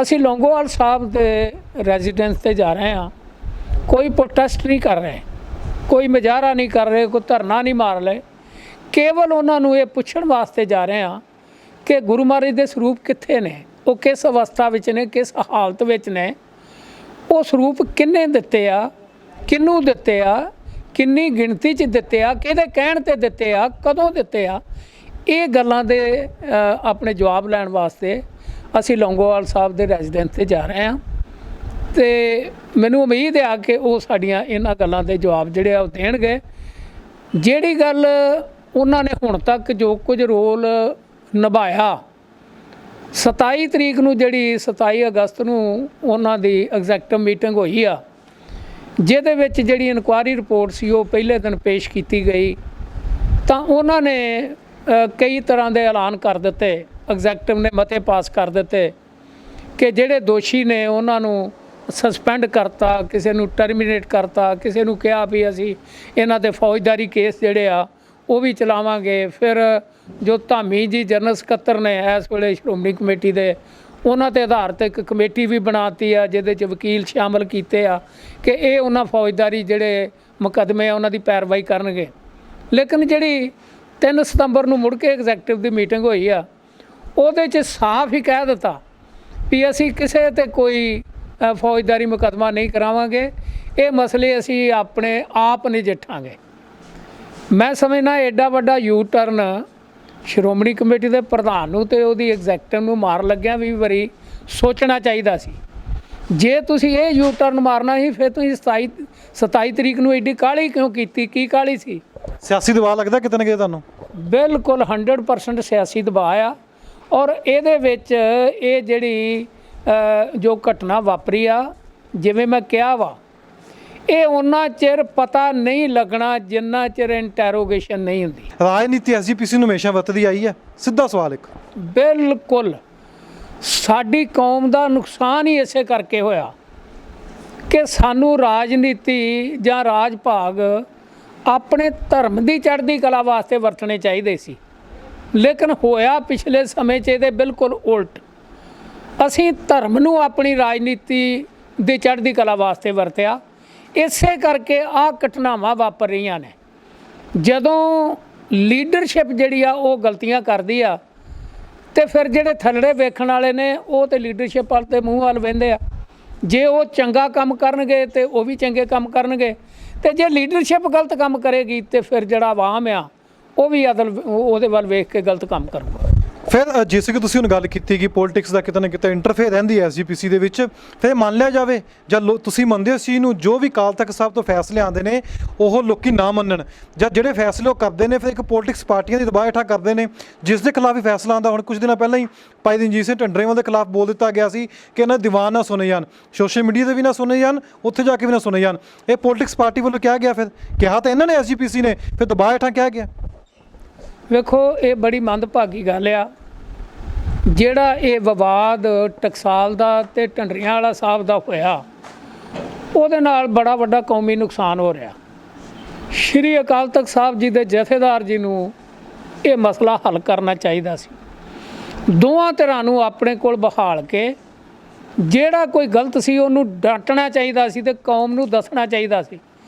ਅਸੀਂ ਲੌਂਗੋਵਾਲ ਸਾਹਿਬ ਦੇ ਰੈਜ਼ੀਡੈਂਸ 'ਤੇ ਜਾ ਰਹੇ ਹਾਂ, ਕੋਈ ਪ੍ਰੋਟੈਸਟ ਨਹੀਂ ਕਰ ਰਹੇ, ਕੋਈ ਮੁਜ਼ਾਹਰਾ ਨਹੀਂ ਕਰ ਰਹੇ, ਕੋਈ ਧਰਨਾ ਨਹੀਂ ਮਾਰ ਰਹੇ, ਕੇਵਲ ਉਹਨਾਂ ਨੂੰ ਇਹ ਪੁੱਛਣ ਵਾਸਤੇ ਜਾ ਰਹੇ ਹਾਂ ਕਿ ਗੁਰੂ ਮਹਾਰਾਜ ਦੇ ਸਰੂਪ ਕਿੱਥੇ ਨੇ, ਉਹ ਕਿਸ ਅਵਸਥਾ ਵਿੱਚ ਨੇ, ਕਿਸ ਹਾਲਤ ਵਿੱਚ ਨੇ, ਉਹ ਸਰੂਪ ਕਿਹਨੇ ਦਿੱਤੇ ਆ, ਕਿਹਨੂੰ ਦਿੱਤੇ ਆ, ਕਿੰਨੀ ਗਿਣਤੀ 'ਚ ਦਿੱਤੇ ਆ, ਕਿਹਦੇ ਕਹਿਣ 'ਤੇ ਦਿੱਤੇ ਆ, ਕਦੋਂ ਦਿੱਤੇ ਆ। ਇਹ ਗੱਲਾਂ ਦੇ ਆਪਣੇ ਜਵਾਬ ਲੈਣ ਵਾਸਤੇ ਅਸੀਂ ਲੌਂਗੋਵਾਲ ਸਾਹਿਬ ਦੇ ਰੈਜ਼ੀਡੈਂਸ 'ਤੇ ਜਾ ਰਹੇ ਹਾਂ, ਅਤੇ ਮੈਨੂੰ ਉਮੀਦ ਆ ਕਿ ਉਹ ਸਾਡੀਆਂ ਇਹਨਾਂ ਗੱਲਾਂ ਦੇ ਜਵਾਬ ਜਿਹੜੇ ਆ ਉਹ ਦੇਣਗੇ। ਜਿਹੜੀ ਗੱਲ ਉਹਨਾਂ ਨੇ ਹੁਣ ਤੱਕ ਜੋ ਕੁਝ ਰੋਲ ਨਿਭਾਇਆ, 27 ਤਰੀਕ ਨੂੰ ਜਿਹੜੀ 27 ਅਗਸਤ ਨੂੰ ਉਹਨਾਂ ਦੀ ਐਗਜ਼ੈਕਟਿਵ ਮੀਟਿੰਗ ਹੋਈ ਆ, ਜਿਹਦੇ ਵਿੱਚ ਜਿਹੜੀ ਇਨਕੁਆਇਰੀ ਰਿਪੋਰਟ ਸੀ ਉਹ ਪਹਿਲੇ ਦਿਨ ਪੇਸ਼ ਕੀਤੀ ਗਈ, ਤਾਂ ਉਹਨਾਂ ਨੇ ਕਈ ਤਰ੍ਹਾਂ ਦੇ ਐਲਾਨ ਕਰ ਦਿੱਤੇ। ਐਗਜ਼ੈਕਟਿਵ ਨੇ ਮਤੇ ਪਾਸ ਕਰ ਦਿੱਤੇ ਕਿ ਜਿਹੜੇ ਦੋਸ਼ੀ ਨੇ ਉਹਨਾਂ ਨੂੰ ਸਸਪੈਂਡ ਕਰਤਾ, ਕਿਸੇ ਨੂੰ ਟਰਮੀਨੇਟ ਕਰਤਾ, ਕਿਸੇ ਨੂੰ ਕਿਹਾ ਵੀ ਅਸੀਂ ਇਹਨਾਂ ਦੇ ਫੌਜਦਾਰੀ ਕੇਸ ਜਿਹੜੇ ਆ ਉਹ ਵੀ ਚਲਾਵਾਂਗੇ। ਫਿਰ ਜੋ ਧਾਮੀ ਜੀ ਜਨਰਲ ਸਕੱਤਰ ਨੇ ਇਸ ਵੇਲੇ ਸ਼੍ਰੋਮਣੀ ਕਮੇਟੀ ਦੇ, ਉਹਨਾਂ 'ਤੇ ਆਧਾਰਿਤ ਇੱਕ ਕਮੇਟੀ ਵੀ ਬਣਾਤੀ ਆ ਜਿਹਦੇ 'ਚ ਵਕੀਲ ਸ਼ਾਮਲ ਕੀਤੇ ਆ ਕਿ ਇਹ ਉਹਨਾਂ ਫੌਜਦਾਰੀ ਜਿਹੜੇ ਮੁਕੱਦਮੇ ਆ ਉਹਨਾਂ ਦੀ ਪੈਰਵਾਈ ਕਰਨਗੇ। ਲੇਕਿਨ ਜਿਹੜੀ 3 ਸਤੰਬਰ ਨੂੰ ਮੁੜ ਕੇ ਐਗਜ਼ੈਕਟਿਵ ਦੀ ਮੀਟਿੰਗ ਹੋਈ ਆ, ਉਹਦੇ 'ਚ ਸਾਫ਼ ਹੀ ਕਹਿ ਦਿੱਤਾ ਵੀ ਅਸੀਂ ਕਿਸੇ 'ਤੇ ਕੋਈ ਫੌਜਦਾਰੀ ਮੁਕੱਦਮਾ ਨਹੀਂ ਕਰਾਵਾਂਗੇ, ਇਹ ਮਸਲੇ ਅਸੀਂ ਆਪਣੇ ਆਪ ਨਜਿੱਠਾਂਗੇ। ਮੈਂ ਸਮਝਦਾ ਐਡਾ ਵੱਡਾ ਯੂ ਟਰਨ ਸ਼੍ਰੋਮਣੀ ਕਮੇਟੀ ਦੇ ਪ੍ਰਧਾਨ ਨੂੰ ਤੇ ਉਹਦੀ ਐਗਜ਼ੈਕਟਿਵ ਨੂੰ ਮਾਰ ਲੱਗਿਆ ਵੀ ਵਾਰੀ ਸੋਚਣਾ ਚਾਹੀਦਾ ਸੀ। ਜੇ ਤੁਸੀਂ ਇਹ ਯੂ ਟਰਨ ਮਾਰਨਾ ਸੀ ਫਿਰ ਤੁਸੀਂ 27 ਤਰੀਕ ਨੂੰ ਐਡੀ ਕਾਹਲੀ ਕਿਉਂ ਕੀਤੀ? ਕੀ ਕਾਹਲੀ ਸੀ? ਸਿਆਸੀ ਦਬਾਅ ਲੱਗਦਾ ਕਿਤੇ ਨਾ ਕਿਤੇ ਤੁਹਾਨੂੰ? ਬਿਲਕੁਲ 100% ਸਿਆਸੀ ਦਬਾਅ ਆ। ਔਰ ਇਹਦੇ ਵਿੱਚ ਇਹ ਜਿਹੜੀ ਜੋ ਘਟਨਾ ਵਾਪਰੀ ਆ, ਜਿਵੇਂ ਮੈਂ ਕਿਹਾ ਵਾ, ਇਹ ਉਹਨਾਂ ਚਿਰ ਪਤਾ ਨਹੀਂ ਲੱਗਣਾ ਜਿੰਨਾ ਚਿਰ ਇੰਟੈਰੋਗੇਸ਼ਨ ਨਹੀਂ ਹੁੰਦੀ। ਰਾਜਨੀਤੀ ਐਸਜੀਪੀਸੀ ਨੂੰ ਹਮੇਸ਼ਾ ਵਰਤਦੀ ਆਈ ਹੈ। ਸਿੱਧਾ ਸਵਾਲ ਇੱਕ, ਬਿਲਕੁਲ ਸਾਡੀ ਕੌਮ ਦਾ ਨੁਕਸਾਨ ਹੀ ਇਸੇ ਕਰਕੇ ਹੋਇਆ ਕਿ ਸਾਨੂੰ ਰਾਜਨੀਤੀ ਜਾਂ ਰਾਜ ਭਾਗ ਆਪਣੇ ਧਰਮ ਦੀ ਚੜ੍ਹਦੀ ਕਲਾ ਵਾਸਤੇ ਵਰਤਣੇ ਚਾਹੀਦੇ ਸੀ, ਲੇਕਿਨ ਹੋਇਆ ਪਿਛਲੇ ਸਮੇਂ 'ਚ ਇਹਦੇ ਬਿਲਕੁਲ ਉਲਟ। ਅਸੀਂ ਧਰਮ ਨੂੰ ਆਪਣੀ ਰਾਜਨੀਤੀ ਦੀ ਚੜ੍ਹਦੀ ਕਲਾ ਵਾਸਤੇ ਵਰਤਿਆ। ਇਸੇ ਕਰਕੇ ਆਹ ਘਟਨਾਵਾਂ ਵਾਪਰ ਰਹੀਆਂ ਨੇ। ਜਦੋਂ ਲੀਡਰਸ਼ਿਪ ਜਿਹੜੀ ਆ ਉਹ ਗਲਤੀਆਂ ਕਰਦੀ ਆ ਤੇ ਫਿਰ ਜਿਹੜੇ ਥੱਲੜੇ ਵੇਖਣ ਵਾਲੇ ਨੇ ਉਹ ਤੇ ਲੀਡਰਸ਼ਿਪ ਵਾਲ ਤੇ ਮੂੰਹ ਵੱਲ ਵਹਿੰਦੇ ਆ। ਜੇ ਉਹ ਚੰਗਾ ਕੰਮ ਕਰਨਗੇ ਤੇ ਉਹ ਵੀ ਚੰਗੇ ਕੰਮ ਕਰਨਗੇ, ਤੇ ਜੇ ਲੀਡਰਸ਼ਿਪ ਗਲਤ ਕੰਮ ਕਰੇਗੀ ਤੇ ਫਿਰ ਜਿਹੜਾ ਆਵਾਮ ਆ ਉਹ ਵੀ ਉਹਦੇ ਵੱਲ ਵੇਖ ਕੇ ਗਲਤ ਕੰਮ ਕਰੂਗਾ। ਫਿਰ ਜਿਸ ਕਿ ਤੁਸੀਂ ਹੁਣ ਗੱਲ ਕੀਤੀ ਕਿ ਪੋਲਿਟਿਕਸ ਦਾ ਕਿਤੇ ਨਾ ਕਿਤੇ ਇੰਟਰਫੇਅਰ ਰਹਿੰਦੀ ਹੈ ਐਸਜੀਪੀਸੀ ਦੇ ਵਿੱਚ, ਫਿਰ ਮੰਨ ਲਿਆ ਜਾਵੇ ਜਾਂ ਤੁਸੀਂ ਮੰਨਦੇ ਹੋ ਇਸ ਚੀਜ਼ ਨੂੰ, ਜੋ ਵੀ ਅਕਾਲ ਤਖਤ ਸਾਹਿਬ ਤੋਂ ਫੈਸਲੇ ਆਉਂਦੇ ਨੇ ਉਹ ਲੋਕੀ ਨਾ ਮੰਨਣ, ਜਾਂ ਜਿਹੜੇ ਫੈਸਲੇ ਉਹ ਕਰਦੇ ਨੇ ਫਿਰ ਇੱਕ ਪੋਲਿਟਿਕਸ ਪਾਰਟੀਆਂ ਦੀ ਦਬਾਅ ਹੇਠਾਂ ਕਰਦੇ ਨੇ, ਜਿਸ ਦੇ ਖਿਲਾਫ ਹੀ ਫੈਸਲਾ ਆਉਂਦਾ। ਹੁਣ ਕੁਝ ਦਿਨਾਂ ਪਹਿਲਾਂ ਹੀ ਭਾਈ ਰਣਜੀਤ ਸਿੰਘ ਢੰਡਰੇਵਾਲ ਦੇ ਖਿਲਾਫ ਬੋਲ ਦਿੱਤਾ ਗਿਆ ਸੀ ਕਿ ਇਹਨਾਂ ਦੀਵਾਨ ਨਾ ਸੁਣੇ ਜਾਣ, ਸੋਸ਼ਲ ਮੀਡੀਆ 'ਤੇ ਵੀ ਨਾ ਸੁਣੇ ਜਾਣ, ਉੱਥੇ ਜਾ ਕੇ ਵੀ ਨਾ ਸੁਣੇ ਜਾਣ। ਇਹ ਪੋਲਿਟਿਕਸ ਪਾਰਟੀ ਵੱਲੋਂ ਕਿਹਾ ਗਿਆ, ਫਿਰ ਕਿਹਾ ਤਾਂ ਇਹਨਾਂ ਨੇ ਐਸਜੀਪੀਸੀ ਨੇ, ਫਿਰ ਦਬਾਅ ਹੇਠਾਂ ਕਿਹਾ ਗਿਆ। ਵੇਖੋ ਇਹ ਬੜੀ ਮੰਦਭਾਗੀ ਗੱਲ ਆ, ਜਿਹੜਾ ਇਹ ਵਿਵਾਦ ਟਕਸਾਲ ਦਾ ਤੇ ਢੰਡਰੀਆਂ ਵਾਲਾ ਸਾਹਿਬ ਦਾ ਹੋਇਆ, ਉਹਦੇ ਨਾਲ ਬੜਾ ਵੱਡਾ ਕੌਮੀ ਨੁਕਸਾਨ ਹੋ ਰਿਹਾ। ਸ਼੍ਰੀ ਅਕਾਲ ਤਖਤ ਸਾਹਿਬ ਜੀ ਦੇ ਜਥੇਦਾਰ ਜੀ ਨੂੰ ਇਹ ਮਸਲਾ ਹੱਲ ਕਰਨਾ ਚਾਹੀਦਾ ਸੀ। ਦੋਵਾਂ ਧਿਰਾਂ ਨੂੰ ਆਪਣੇ ਕੋਲ ਬਹਾਲ ਕੇ ਜਿਹੜਾ ਕੋਈ ਗਲਤ ਸੀ ਉਹਨੂੰ ਡਾਂਟਣਾ ਚਾਹੀਦਾ ਸੀ ਤੇ ਕੌਮ ਨੂੰ ਦੱਸਣਾ ਚਾਹੀਦਾ ਸੀ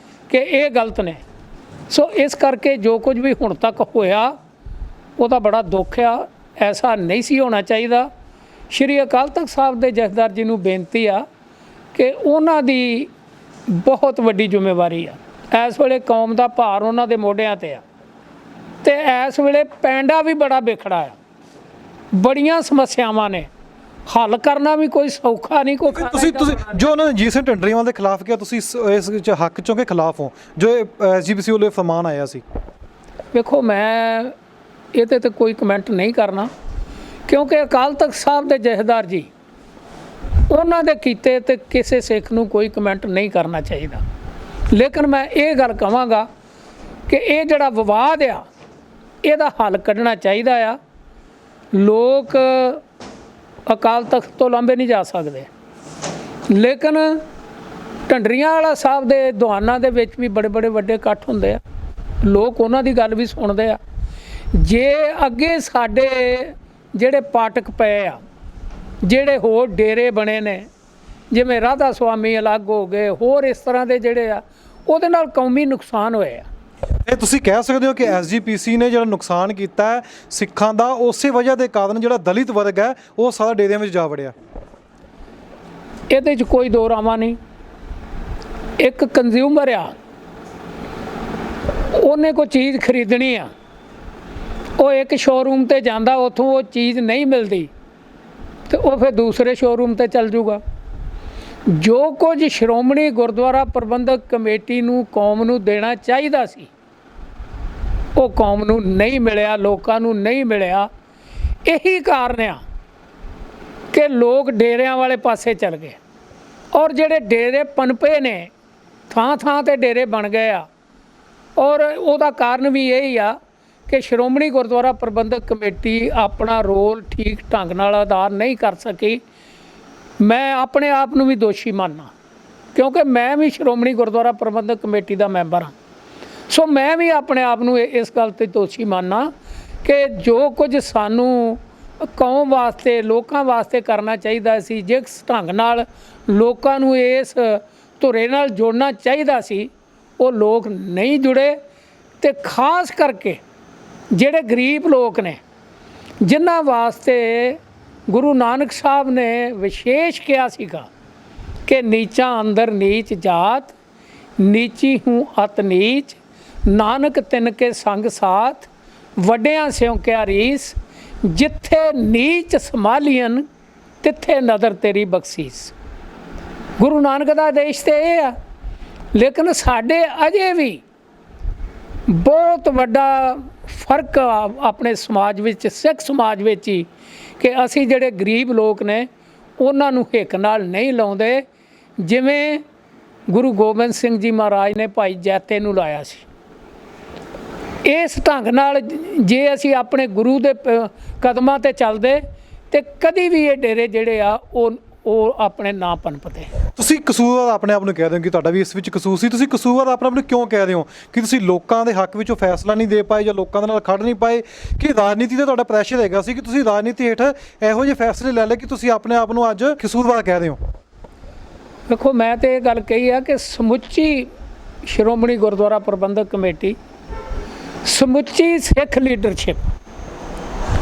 ਕਿ ਇਹ ਗਲਤ ਨੇ। ਸੋ ਇਸ ਕਰਕੇ ਜੋ ਕੁਝ ਵੀ ਹੁਣ ਤੱਕ ਹੋਇਆ ਉਹਦਾ ਬੜਾ ਦੁੱਖ ਆ, ਐਸਾ ਨਹੀਂ ਸੀ ਹੋਣਾ ਚਾਹੀਦਾ। ਸ਼੍ਰੀ ਅਕਾਲ ਤਖਤ ਸਾਹਿਬ ਦੇ ਜਥੇਦਾਰ ਜੀ ਨੂੰ ਬੇਨਤੀ ਆ ਕਿ ਉਹਨਾਂ ਦੀ ਬਹੁਤ ਵੱਡੀ ਜ਼ਿੰਮੇਵਾਰੀ ਆ, ਇਸ ਵੇਲੇ ਕੌਮ ਦਾ ਭਾਰ ਉਹਨਾਂ ਦੇ ਮੋਢਿਆਂ 'ਤੇ ਆ, ਤੇ ਇਸ ਵੇਲੇ ਪੈਂਡਾ ਵੀ ਬੜਾ ਵਿਖੜਾ ਆ, ਬੜੀਆਂ ਸਮੱਸਿਆਵਾਂ ਨੇ, ਹੱਲ ਕਰਨਾ ਵੀ ਕੋਈ ਸੌਖਾ ਨਹੀਂ। ਕੋਈ ਤੁਸੀਂ ਜੋ ਉਹਨਾਂ ਨੇ ਰਣਜੀਤ ਸਿੰਘ ਢੰਡਰੇਵਾਲ ਦੇ ਖਿਲਾਫ ਕਿਹਾ, ਤੁਸੀਂ ਇਸ ਵਿੱਚ ਹੱਕ ਚੋਂ ਕੇ ਖਿਲਾਫ ਹੋ ਜੋ ਐਸਜੀਪੀਸੀ ਵੱਲੋਂ ਫਰਮਾਨ ਆਇਆ ਸੀ? ਵੇਖੋ ਮੈਂ ਇਹਦੇ ਤੇ ਕੋਈ ਕਮੈਂਟ ਨਹੀਂ ਕਰਨਾ, ਕਿਉਂਕਿ ਅਕਾਲ ਤਖਤ ਸਾਹਿਬ ਦੇ ਜਥੇਦਾਰ ਜੀ ਉਹਨਾਂ ਦੇ ਕੀਤੇ ਤੇ ਕਿਸੇ ਸਿੱਖ ਨੂੰ ਕੋਈ ਕਮੈਂਟ ਨਹੀਂ ਕਰਨਾ ਚਾਹੀਦਾ। ਲੇਕਿਨ ਮੈਂ ਇਹ ਗੱਲ ਕਹਾਂਗਾ ਕਿ ਇਹ ਜਿਹੜਾ ਵਿਵਾਦ ਆ ਇਹਦਾ ਹੱਲ ਕੱਢਣਾ ਚਾਹੀਦਾ ਆ। ਲੋਕ ਅਕਾਲ ਤਖਤ ਤੋਂ ਲਾਂਭੇ ਨਹੀਂ ਜਾ ਸਕਦੇ, ਲੇਕਿਨ ਢੰਡਰੀਆਂ ਵਾਲਾ ਸਾਹਿਬ ਦੇ ਦੀਵਾਨਾਂ ਦੇ ਵਿੱਚ ਵੀ ਬੜੇ ਬੜੇ ਵੱਡੇ ਇਕੱਠ ਹੁੰਦੇ ਆ, ਲੋਕ ਉਹਨਾਂ ਦੀ ਗੱਲ ਵੀ ਸੁਣਦੇ ਆ। ਜੇ ਅੱਗੇ ਸਾਡੇ ਜਿਹੜੇ ਪਾਠਕ ਪਏ ਆ, ਜਿਹੜੇ ਹੋਰ ਡੇਰੇ ਬਣੇ ਨੇ, ਜਿਵੇਂ ਰਾਧਾ ਸੁਆਮੀ ਅਲੱਗ ਹੋ ਗਏ, ਹੋਰ ਇਸ ਤਰ੍ਹਾਂ ਦੇ ਜਿਹੜੇ ਆ, ਉਹਦੇ ਨਾਲ ਕੌਮੀ ਨੁਕਸਾਨ ਹੋਏ ਆ। ਇਹ ਤੁਸੀਂ ਕਹਿ ਸਕਦੇ ਹੋ ਕਿ ਐਸਜੀਪੀਸੀ ਨੇ ਜਿਹੜਾ ਨੁਕਸਾਨ ਕੀਤਾ ਹੈ ਸਿੱਖਾਂ ਦਾ, ਉਸੇ ਵਜ੍ਹਾ ਦੇ ਕਾਰਨ ਜਿਹੜਾ ਦਲਿਤ ਵਰਗ ਹੈ ਉਹ ਸਾਰਾ ਡੇਰਿਆਂ ਵਿੱਚ ਜਾ ਵੜਿਆ। ਇਹਦੇ 'ਚ ਕੋਈ ਦੋ ਰਾਵਾਂ ਨਹੀਂ। ਇੱਕ ਕੰਜ਼ਿਊਮਰ ਆ, ਉਹਨੇ ਕੋਈ ਚੀਜ਼ ਖਰੀਦਣੀ ਆ, ਉਹ ਇੱਕ ਸ਼ੋਰੂਮ 'ਤੇ ਜਾਂਦਾ, ਉੱਥੋਂ ਉਹ ਚੀਜ਼ ਨਹੀਂ ਮਿਲਦੀ ਤੇ ਉਹ ਫਿਰ ਦੂਸਰੇ ਸ਼ੋਰੂਮ 'ਤੇ ਚੱਲ ਜੂਗਾ। ਜੋ ਕੁਝ ਸ਼੍ਰੋਮਣੀ ਗੁਰਦੁਆਰਾ ਪ੍ਰਬੰਧਕ ਕਮੇਟੀ ਨੂੰ ਕੌਮ ਨੂੰ ਦੇਣਾ ਚਾਹੀਦਾ ਸੀ ਉਹ ਕੌਮ ਨੂੰ ਨਹੀਂ ਮਿਲਿਆ, ਲੋਕਾਂ ਨੂੰ ਨਹੀਂ ਮਿਲਿਆ। ਇਹੀ ਕਾਰਨ ਆ ਕਿ ਲੋਕ ਡੇਰਿਆਂ ਵਾਲੇ ਪਾਸੇ ਚੱਲ ਗਏ, ਔਰ ਜਿਹੜੇ ਡੇਰੇ ਪਨਪੇ ਨੇ, ਥਾਂ ਥਾਂ 'ਤੇ ਡੇਰੇ ਬਣ ਗਏ ਆ, ਔਰ ਉਹਦਾ ਕਾਰਨ ਵੀ ਇਹੀ ਆ ਕਿ ਸ਼੍ਰੋਮਣੀ ਗੁਰਦੁਆਰਾ ਪ੍ਰਬੰਧਕ ਕਮੇਟੀ ਆਪਣਾ ਰੋਲ ਠੀਕ ਢੰਗ ਨਾਲ ਅਦਾ ਨਹੀਂ ਕਰ ਸਕੀ। ਮੈਂ ਆਪਣੇ ਆਪ ਨੂੰ ਵੀ ਦੋਸ਼ੀ ਮੰਨਦਾ, ਕਿਉਂਕਿ ਮੈਂ ਵੀ ਸ਼੍ਰੋਮਣੀ ਗੁਰਦੁਆਰਾ ਪ੍ਰਬੰਧਕ ਕਮੇਟੀ ਦਾ ਮੈਂਬਰ ਹਾਂ। ਸੋ ਮੈਂ ਵੀ ਆਪਣੇ ਆਪ ਨੂੰ ਇਸ ਗੱਲ 'ਤੇ ਦੋਸ਼ੀ ਮੰਨਦਾ ਕਿ ਜੋ ਕੁਝ ਸਾਨੂੰ ਕੌਮ ਵਾਸਤੇ, ਲੋਕਾਂ ਵਾਸਤੇ ਕਰਨਾ ਚਾਹੀਦਾ ਸੀ, ਜਿਸ ਢੰਗ ਨਾਲ ਲੋਕਾਂ ਨੂੰ ਇਸ ਧੁਰੇ ਨਾਲ ਜੋੜਨਾ ਚਾਹੀਦਾ ਸੀ, ਉਹ ਲੋਕ ਨਹੀਂ ਜੁੜੇ। ਤੇ ਖਾਸ ਕਰਕੇ ਜਿਹੜੇ ਗਰੀਬ ਲੋਕ ਨੇ, ਜਿਨ੍ਹਾਂ ਵਾਸਤੇ ਗੁਰੂ ਨਾਨਕ ਸਾਹਿਬ ਨੇ ਵਿਸ਼ੇਸ਼ ਕਿਹਾ ਸੀਗਾ ਕਿ ਨੀਚਾਂ ਅੰਦਰ ਨੀਚ ਜਾਤ, ਨੀਚੀ ਹੂੰ ਅਤ ਨੀਚ, ਨਾਨਕ ਤਿਨ ਕੇ ਸੰਗ ਸਾਥ, ਵੱਡਿਆਂ ਸਿਉ ਕਿਆ ਰੀਸ, ਜਿੱਥੇ ਨੀਚ ਸੰਭਾਲੀਅਨ ਤਿੱਥੇ ਨਦਰ ਤੇਰੀ ਬਖਸ਼ੀਸ। ਗੁਰੂ ਨਾਨਕ ਦਾ ਆਦੇਸ਼ ਤੇ ਇਹ ਆ, ਲੇਕਿਨ ਸਾਡੇ ਅਜੇ ਵੀ ਬਹੁਤ ਵੱਡਾ ਫਰਕ ਆਪਣੇ ਸਮਾਜ ਵਿੱਚ, ਸਿੱਖ ਸਮਾਜ ਵਿੱਚ ਹੀ, ਕਿ ਅਸੀਂ ਜਿਹੜੇ ਗਰੀਬ ਲੋਕ ਨੇ ਉਹਨਾਂ ਨੂੰ ਹਿੱਕ ਨਾਲ ਨਹੀਂ ਲਾਉਂਦੇ, ਜਿਵੇਂ ਗੁਰੂ ਗੋਬਿੰਦ ਸਿੰਘ ਜੀ ਮਹਾਰਾਜ ਨੇ ਭਾਈ ਜੈਤੇ ਨੂੰ ਲਾਇਆ ਸੀ। ਇਸ ਢੰਗ ਨਾਲ ਜੇ ਅਸੀਂ ਆਪਣੇ ਗੁਰੂ ਦੇ ਕਦਮਾਂ 'ਤੇ ਚੱਲਦੇ ਤੇ ਕਦੀ ਵੀ ਇਹ ਡੇਰੇ ਜਿਹੜੇ ਆ ਉਹ ਆਪਣੇ ਨਾ ਪਨਪਦੇ। ਤੁਸੀਂ ਕਸੂਰਵਾਰ ਆਪਣੇ ਆਪ ਨੂੰ ਕਹਿ ਰਹੇ ਹੋ ਕਿ ਤੁਹਾਡਾ ਵੀ ਇਸ ਵਿੱਚ ਕਸੂਰ ਸੀ, ਤੁਸੀਂ ਕਸੂਰਵਾਰ ਆਪਣੇ ਆਪ ਨੂੰ ਕਿਉਂ ਕਹਿ ਰਹੇ ਹੋ? ਕਿ ਤੁਸੀਂ ਲੋਕਾਂ ਦੇ ਹੱਕ ਵਿੱਚੋਂ ਫੈਸਲਾ ਨਹੀਂ ਦੇ ਪਾਏ ਜਾਂ ਲੋਕਾਂ ਦੇ ਨਾਲ ਖੜ ਨਹੀਂ ਪਾਏ, ਕਿ ਰਾਜਨੀਤੀ ਦਾ ਤੁਹਾਡਾ ਪ੍ਰੈਸ਼ਰ ਹੈਗਾ ਸੀ ਕਿ ਤੁਸੀਂ ਰਾਜਨੀਤੀ ਹੇਠ ਇਹੋ ਜਿਹੇ ਫੈਸਲੇ ਲੈ ਲਏ ਕਿ ਤੁਸੀਂ ਆਪਣੇ ਆਪ ਨੂੰ ਅੱਜ ਕਸੂਰਵਾਰ ਕਹਿ ਰਹੇ ਹੋ? ਦੇਖੋ ਮੈਂ ਤਾਂ ਇਹ ਗੱਲ ਕਹੀ ਆ ਕਿ ਸਮੁੱਚੀ ਸ਼੍ਰੋਮਣੀ ਗੁਰਦੁਆਰਾ ਪ੍ਰਬੰਧਕ ਕਮੇਟੀ, ਸਮੁੱਚੀ ਸਿੱਖ ਲੀਡਰਸ਼ਿਪ,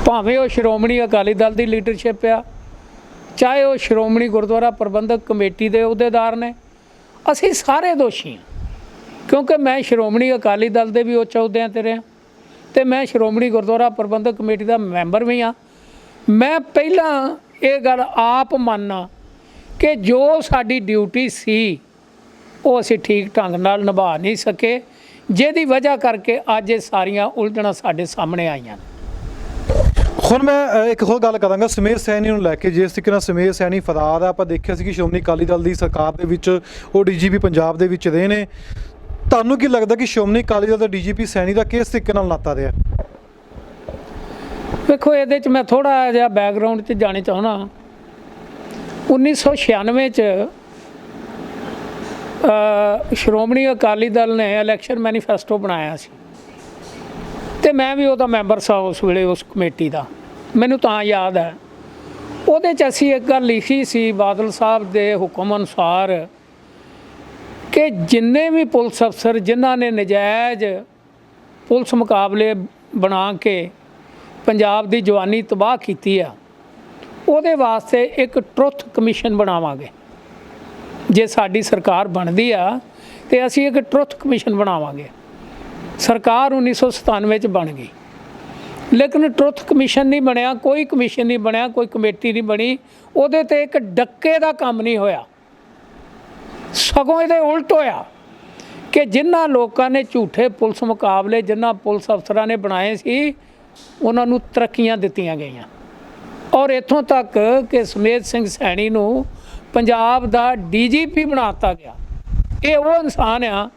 ਭਾਵੇਂ ਉਹ ਸ਼੍ਰੋਮਣੀ ਅਕਾਲੀ ਦਲ ਦੀ ਲੀਡਰਸ਼ਿਪ ਆ, ਚਾਹੇ ਉਹ ਸ਼੍ਰੋਮਣੀ ਗੁਰਦੁਆਰਾ ਪ੍ਰਬੰਧਕ ਕਮੇਟੀ ਦੇ ਅਹੁਦੇਦਾਰ ਨੇ, ਅਸੀਂ ਸਾਰੇ ਦੋਸ਼ੀ ਹਾਂ। ਕਿਉਂਕਿ ਮੈਂ ਸ਼੍ਰੋਮਣੀ ਅਕਾਲੀ ਦਲ ਦੇ ਵੀ ਉੱਚ ਅਹੁਦਿਆਂ 'ਤੇ ਰਿਹਾ ਅਤੇ ਮੈਂ ਸ਼੍ਰੋਮਣੀ ਗੁਰਦੁਆਰਾ ਪ੍ਰਬੰਧਕ ਕਮੇਟੀ ਦਾ ਮੈਂਬਰ ਵੀ ਹਾਂ। ਮੈਂ ਪਹਿਲਾਂ ਇਹ ਗੱਲ ਆਪ ਮੰਨਣਾ ਕਿ ਜੋ ਸਾਡੀ ਡਿਊਟੀ ਸੀ ਉਹ ਅਸੀਂ ਠੀਕ ਢੰਗ ਨਾਲ ਨਿਭਾ ਨਹੀਂ ਸਕੇ, ਜਿਹਦੀ ਵਜ੍ਹਾ ਕਰਕੇ ਅੱਜ ਇਹ ਸਾਰੀਆਂ ਉਲਝਣਾਂ ਸਾਡੇ ਸਾਹਮਣੇ ਆਈਆਂ ਨੇ। ਹੁਣ ਮੈਂ ਇੱਕ ਹੋਰ ਗੱਲ ਕਰਾਂਗਾ ਸਮੇਤ ਸੈਣੀ ਨੂੰ ਲੈ ਕੇ। ਜਿਸ ਤਰੀਕੇ ਨਾਲ ਸਮੇਤ ਸੈਣੀ ਫਰਾਰ ਆ, ਆਪਾਂ ਦੇਖਿਆ ਸੀ ਕਿ ਸ਼੍ਰੋਮਣੀ ਅਕਾਲੀ ਦਲ ਦੀ ਸਰਕਾਰ ਦੇ ਵਿੱਚ ਉਹ ਡੀਜੀਪੀ ਪੰਜਾਬ ਦੇ ਵਿੱਚ ਰਹੇ ਨੇ। ਤੁਹਾਨੂੰ ਕੀ ਲੱਗਦਾ ਕਿ ਸ਼੍ਰੋਮਣੀ ਅਕਾਲੀ ਦਲ ਦਾ ਡੀਜੀਪੀ ਸੈਣੀ ਦਾ ਕਿਸ ਤਰੀਕੇ ਨਾਲ ਨਾਤਾ ਰਿਹਾ? ਵੇਖੋ, ਇਹਦੇ 'ਚ ਮੈਂ ਥੋੜ੍ਹਾ ਜਿਹਾ ਬੈਕਗਰਾਊਂਡ 'ਚ ਜਾਣੇ ਚਾਹੁੰਦਾ। 1996 'ਚ ਸ਼੍ਰੋਮਣੀ ਅਕਾਲੀ ਦਲ ਨੇ ਇਲੈਕਸ਼ਨ ਮੈਨੀਫੈਸਟੋ ਬਣਾਇਆ ਸੀ ਅਤੇ ਮੈਂ ਵੀ ਉਹਦਾ ਮੈਂਬਰ ਸਾਂ ਉਸ ਵੇਲੇ, ਉਸ ਕਮੇਟੀ ਦਾ। ਮੈਨੂੰ ਤਾਂ ਯਾਦ ਹੈ, ਉਹਦੇ 'ਚ ਅਸੀਂ ਇੱਕ ਗੱਲ ਲਿਖੀ ਸੀ ਬਾਦਲ ਸਾਹਿਬ ਦੇ ਹੁਕਮ ਅਨੁਸਾਰ ਕਿ ਜਿੰਨੇ ਵੀ ਪੁਲਿਸ ਅਫਸਰ ਜਿਨ੍ਹਾਂ ਨੇ ਨਜਾਇਜ਼ ਪੁਲਿਸ ਮੁਕਾਬਲੇ ਬਣਾ ਕੇ ਪੰਜਾਬ ਦੀ ਜਵਾਨੀ ਤਬਾਹ ਕੀਤੀ ਆ, ਉਹਦੇ ਵਾਸਤੇ ਇੱਕ ਟਰੁੱਥ ਕਮਿਸ਼ਨ ਬਣਾਵਾਂਗੇ। ਜੇ ਸਾਡੀ ਸਰਕਾਰ ਬਣਦੀ ਆ ਤੇ ਅਸੀਂ ਇੱਕ ਟਰੁੱਥ ਕਮਿਸ਼ਨ ਬਣਾਵਾਂਗੇ। ਸਰਕਾਰ 1997 'ਚ ਬਣ ਗਈ, ਲੇਕਿਨ ਟਰੁੱਥ ਕਮਿਸ਼ਨ ਨਹੀਂ ਬਣਿਆ, ਕੋਈ ਕਮਿਸ਼ਨ ਨਹੀਂ ਬਣਿਆ, ਕੋਈ ਕਮੇਟੀ ਨਹੀਂ ਬਣੀ। ਉਹਦੇ 'ਤੇ ਇੱਕ ਡੱਕੇ ਦਾ ਕੰਮ ਨਹੀਂ ਹੋਇਆ, ਸਗੋਂ ਇਹਦੇ ਉਲਟ ਹੋਇਆ ਕਿ ਜਿਨ੍ਹਾਂ ਲੋਕਾਂ ਨੇ ਝੂਠੇ ਪੁਲਿਸ ਮੁਕਾਬਲੇ ਜਿਨ੍ਹਾਂ ਪੁਲਿਸ ਅਫਸਰਾਂ ਨੇ ਬਣਾਏ ਸੀ, ਉਹਨਾਂ ਨੂੰ ਤਰੱਕੀਆਂ ਦਿੱਤੀਆਂ ਗਈਆਂ। ਔਰ ਇੱਥੋਂ ਤੱਕ ਕਿ ਸਮੇਤ ਸਿੰਘ ਸੈਣੀ ਨੂੰ ਪੰਜਾਬ ਦਾ ਡੀਜੀਪੀ ਬਣਾ ਦਿੱਤਾ ਗਿਆ। ਇਹ ਉਹ ਇਨਸਾਨ ਆ,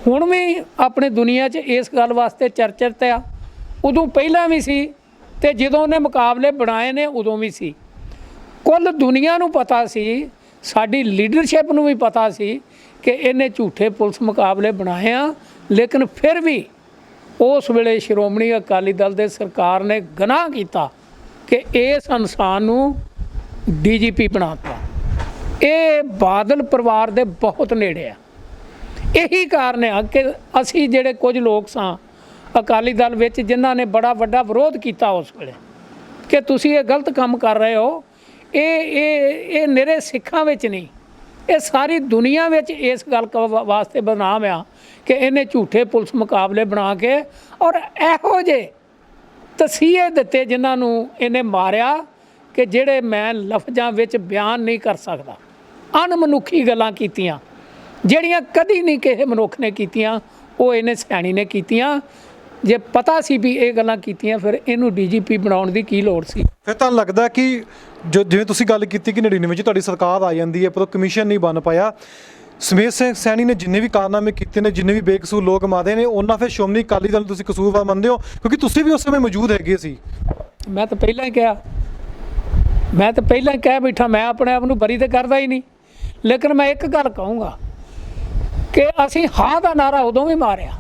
ਹੁਣ ਵੀ ਆਪਣੇ ਦੁਨੀਆ 'ਚ ਇਸ ਗੱਲ ਵਾਸਤੇ ਚਰਚਿਤ ਆ। ਉਦੋਂ ਪਹਿਲਾਂ ਵੀ ਸੀ ਅਤੇ ਜਦੋਂ ਉਹਨੇ ਮੁਕਾਬਲੇ ਬਣਾਏ ਨੇ ਉਦੋਂ ਵੀ ਸੀ। ਕੁੱਲ ਦੁਨੀਆ ਨੂੰ ਪਤਾ ਸੀ, ਸਾਡੀ ਲੀਡਰਸ਼ਿਪ ਨੂੰ ਵੀ ਪਤਾ ਸੀ ਕਿ ਇਹਨੇ ਝੂਠੇ ਪੁਲਿਸ ਮੁਕਾਬਲੇ ਬਣਾਏ ਆ, ਲੇਕਿਨ ਫਿਰ ਵੀ ਉਸ ਵੇਲੇ ਸ਼੍ਰੋਮਣੀ ਅਕਾਲੀ ਦਲ ਦੇ ਸਰਕਾਰ ਨੇ ਗੁਨਾਹ ਕੀਤਾ ਕਿ ਇਸ ਇਨਸਾਨ ਨੂੰ ਡੀਜੀਪੀ ਬਣਾ ਦਿੱਤਾ। ਇਹ ਬਾਦਲ ਪਰਿਵਾਰ ਦੇ ਬਹੁਤ ਨੇੜੇ ਆ। ਇਹੀ ਕਾਰਨ ਆ ਕਿ ਅਸੀਂ ਜਿਹੜੇ ਕੁਝ ਲੋਕ ਸਾਂ ਅਕਾਲੀ ਦਲ ਵਿੱਚ, ਜਿਨ੍ਹਾਂ ਨੇ ਬੜਾ ਵੱਡਾ ਵਿਰੋਧ ਕੀਤਾ ਉਸ ਵੇਲੇ ਕਿ ਤੁਸੀਂ ਇਹ ਗਲਤ ਕੰਮ ਕਰ ਰਹੇ ਹੋ। ਇਹ ਨਿਰੇ ਸਿੱਖਾਂ ਵਿੱਚ ਨਹੀਂ, ਇਹ ਸਾਰੀ ਦੁਨੀਆ ਵਿੱਚ ਇਸ ਗੱਲ ਵਾਸਤੇ ਬਦਨਾਮ ਆ ਕਿ ਇਹਨੇ ਝੂਠੇ ਪੁਲਿਸ ਮੁਕਾਬਲੇ ਬਣਾ ਕੇ ਔਰ ਇਹੋ ਜਿਹੇ ਤਸੀਹੇ ਦਿੱਤੇ ਜਿਨ੍ਹਾਂ ਨੂੰ ਇਹਨੇ ਮਾਰਿਆ ਕਿ ਜਿਹੜੇ ਮੈਂ ਲਫ਼ਜ਼ਾਂ ਵਿੱਚ ਬਿਆਨ ਨਹੀਂ ਕਰ ਸਕਦਾ। ਅਣਮਨੁੱਖੀ ਗੱਲਾਂ ਕੀਤੀਆਂ ਜਿਹੜੀਆਂ ਕਦੀ ਨਹੀਂ ਕਿਸੇ ਮਨੁੱਖ ਨੇ ਕੀਤੀਆਂ, ਉਹ ਇਹਨੇ ਸੈਣੀ ਨੇ ਕੀਤੀਆਂ। ਜੇ ਪਤਾ ਸੀ ਵੀ ਇਹ ਗੱਲਾਂ ਕੀਤੀਆਂ, ਫਿਰ ਇਹਨੂੰ ਡੀਜੀਪੀ ਬਣਾਉਣ ਦੀ ਕੀ ਲੋੜ ਸੀ? ਫਿਰ ਤੁਹਾਨੂੰ ਲੱਗਦਾ ਕਿ ਜਿਵੇਂ ਤੁਸੀਂ ਗੱਲ ਕੀਤੀ ਕਿ 99 ਵਿੱਚ ਤੁਹਾਡੀ ਸਰਕਾਰ ਆ ਜਾਂਦੀ ਹੈ ਪਰ ਉਹ ਕਮਿਸ਼ਨ ਨਹੀਂ ਬਣ ਪਾਇਆ। ਸਮੇਤ ਸਿੰਘ ਸੈਣੀ ਨੇ ਜਿੰਨੇ ਵੀ ਕਾਰਨਾਮੇ ਕੀਤੇ ਨੇ, ਜਿੰਨੇ ਵੀ ਬੇਕਸੂਰ ਲੋਕ ਮਾਰੇ ਨੇ, ਉਹਨਾਂ ਫਿਰ ਸ਼੍ਰੋਮਣੀ ਅਕਾਲੀ ਦਲ ਤੁਸੀਂ ਕਸੂਰਵਾਰ ਮੰਨਦੇ ਹੋ? ਕਿਉਂਕਿ ਤੁਸੀਂ ਵੀ ਉਸ ਸਮੇਂ ਮੌਜੂਦ ਹੈਗੇ ਸੀ। ਮੈਂ ਤਾਂ ਪਹਿਲਾਂ ਹੀ ਕਿਹਾ, ਮੈਂ ਤਾਂ ਪਹਿਲਾਂ ਹੀ ਕਹਿ ਬੈਠਾ, ਮੈਂ ਆਪਣੇ ਆਪ ਨੂੰ ਬਰੀ ਤਾਂ ਕਰਦਾ ਹੀ ਨਹੀਂ। ਲੇਕਿਨ ਮੈਂ ਇੱਕ ਗੱਲ ਕਹੂੰਗਾ ਕਿ ਅਸੀਂ ਹਾਂ ਦਾ ਨਾਰਾ ਉਦੋਂ ਵੀ ਮਾਰਿਆ।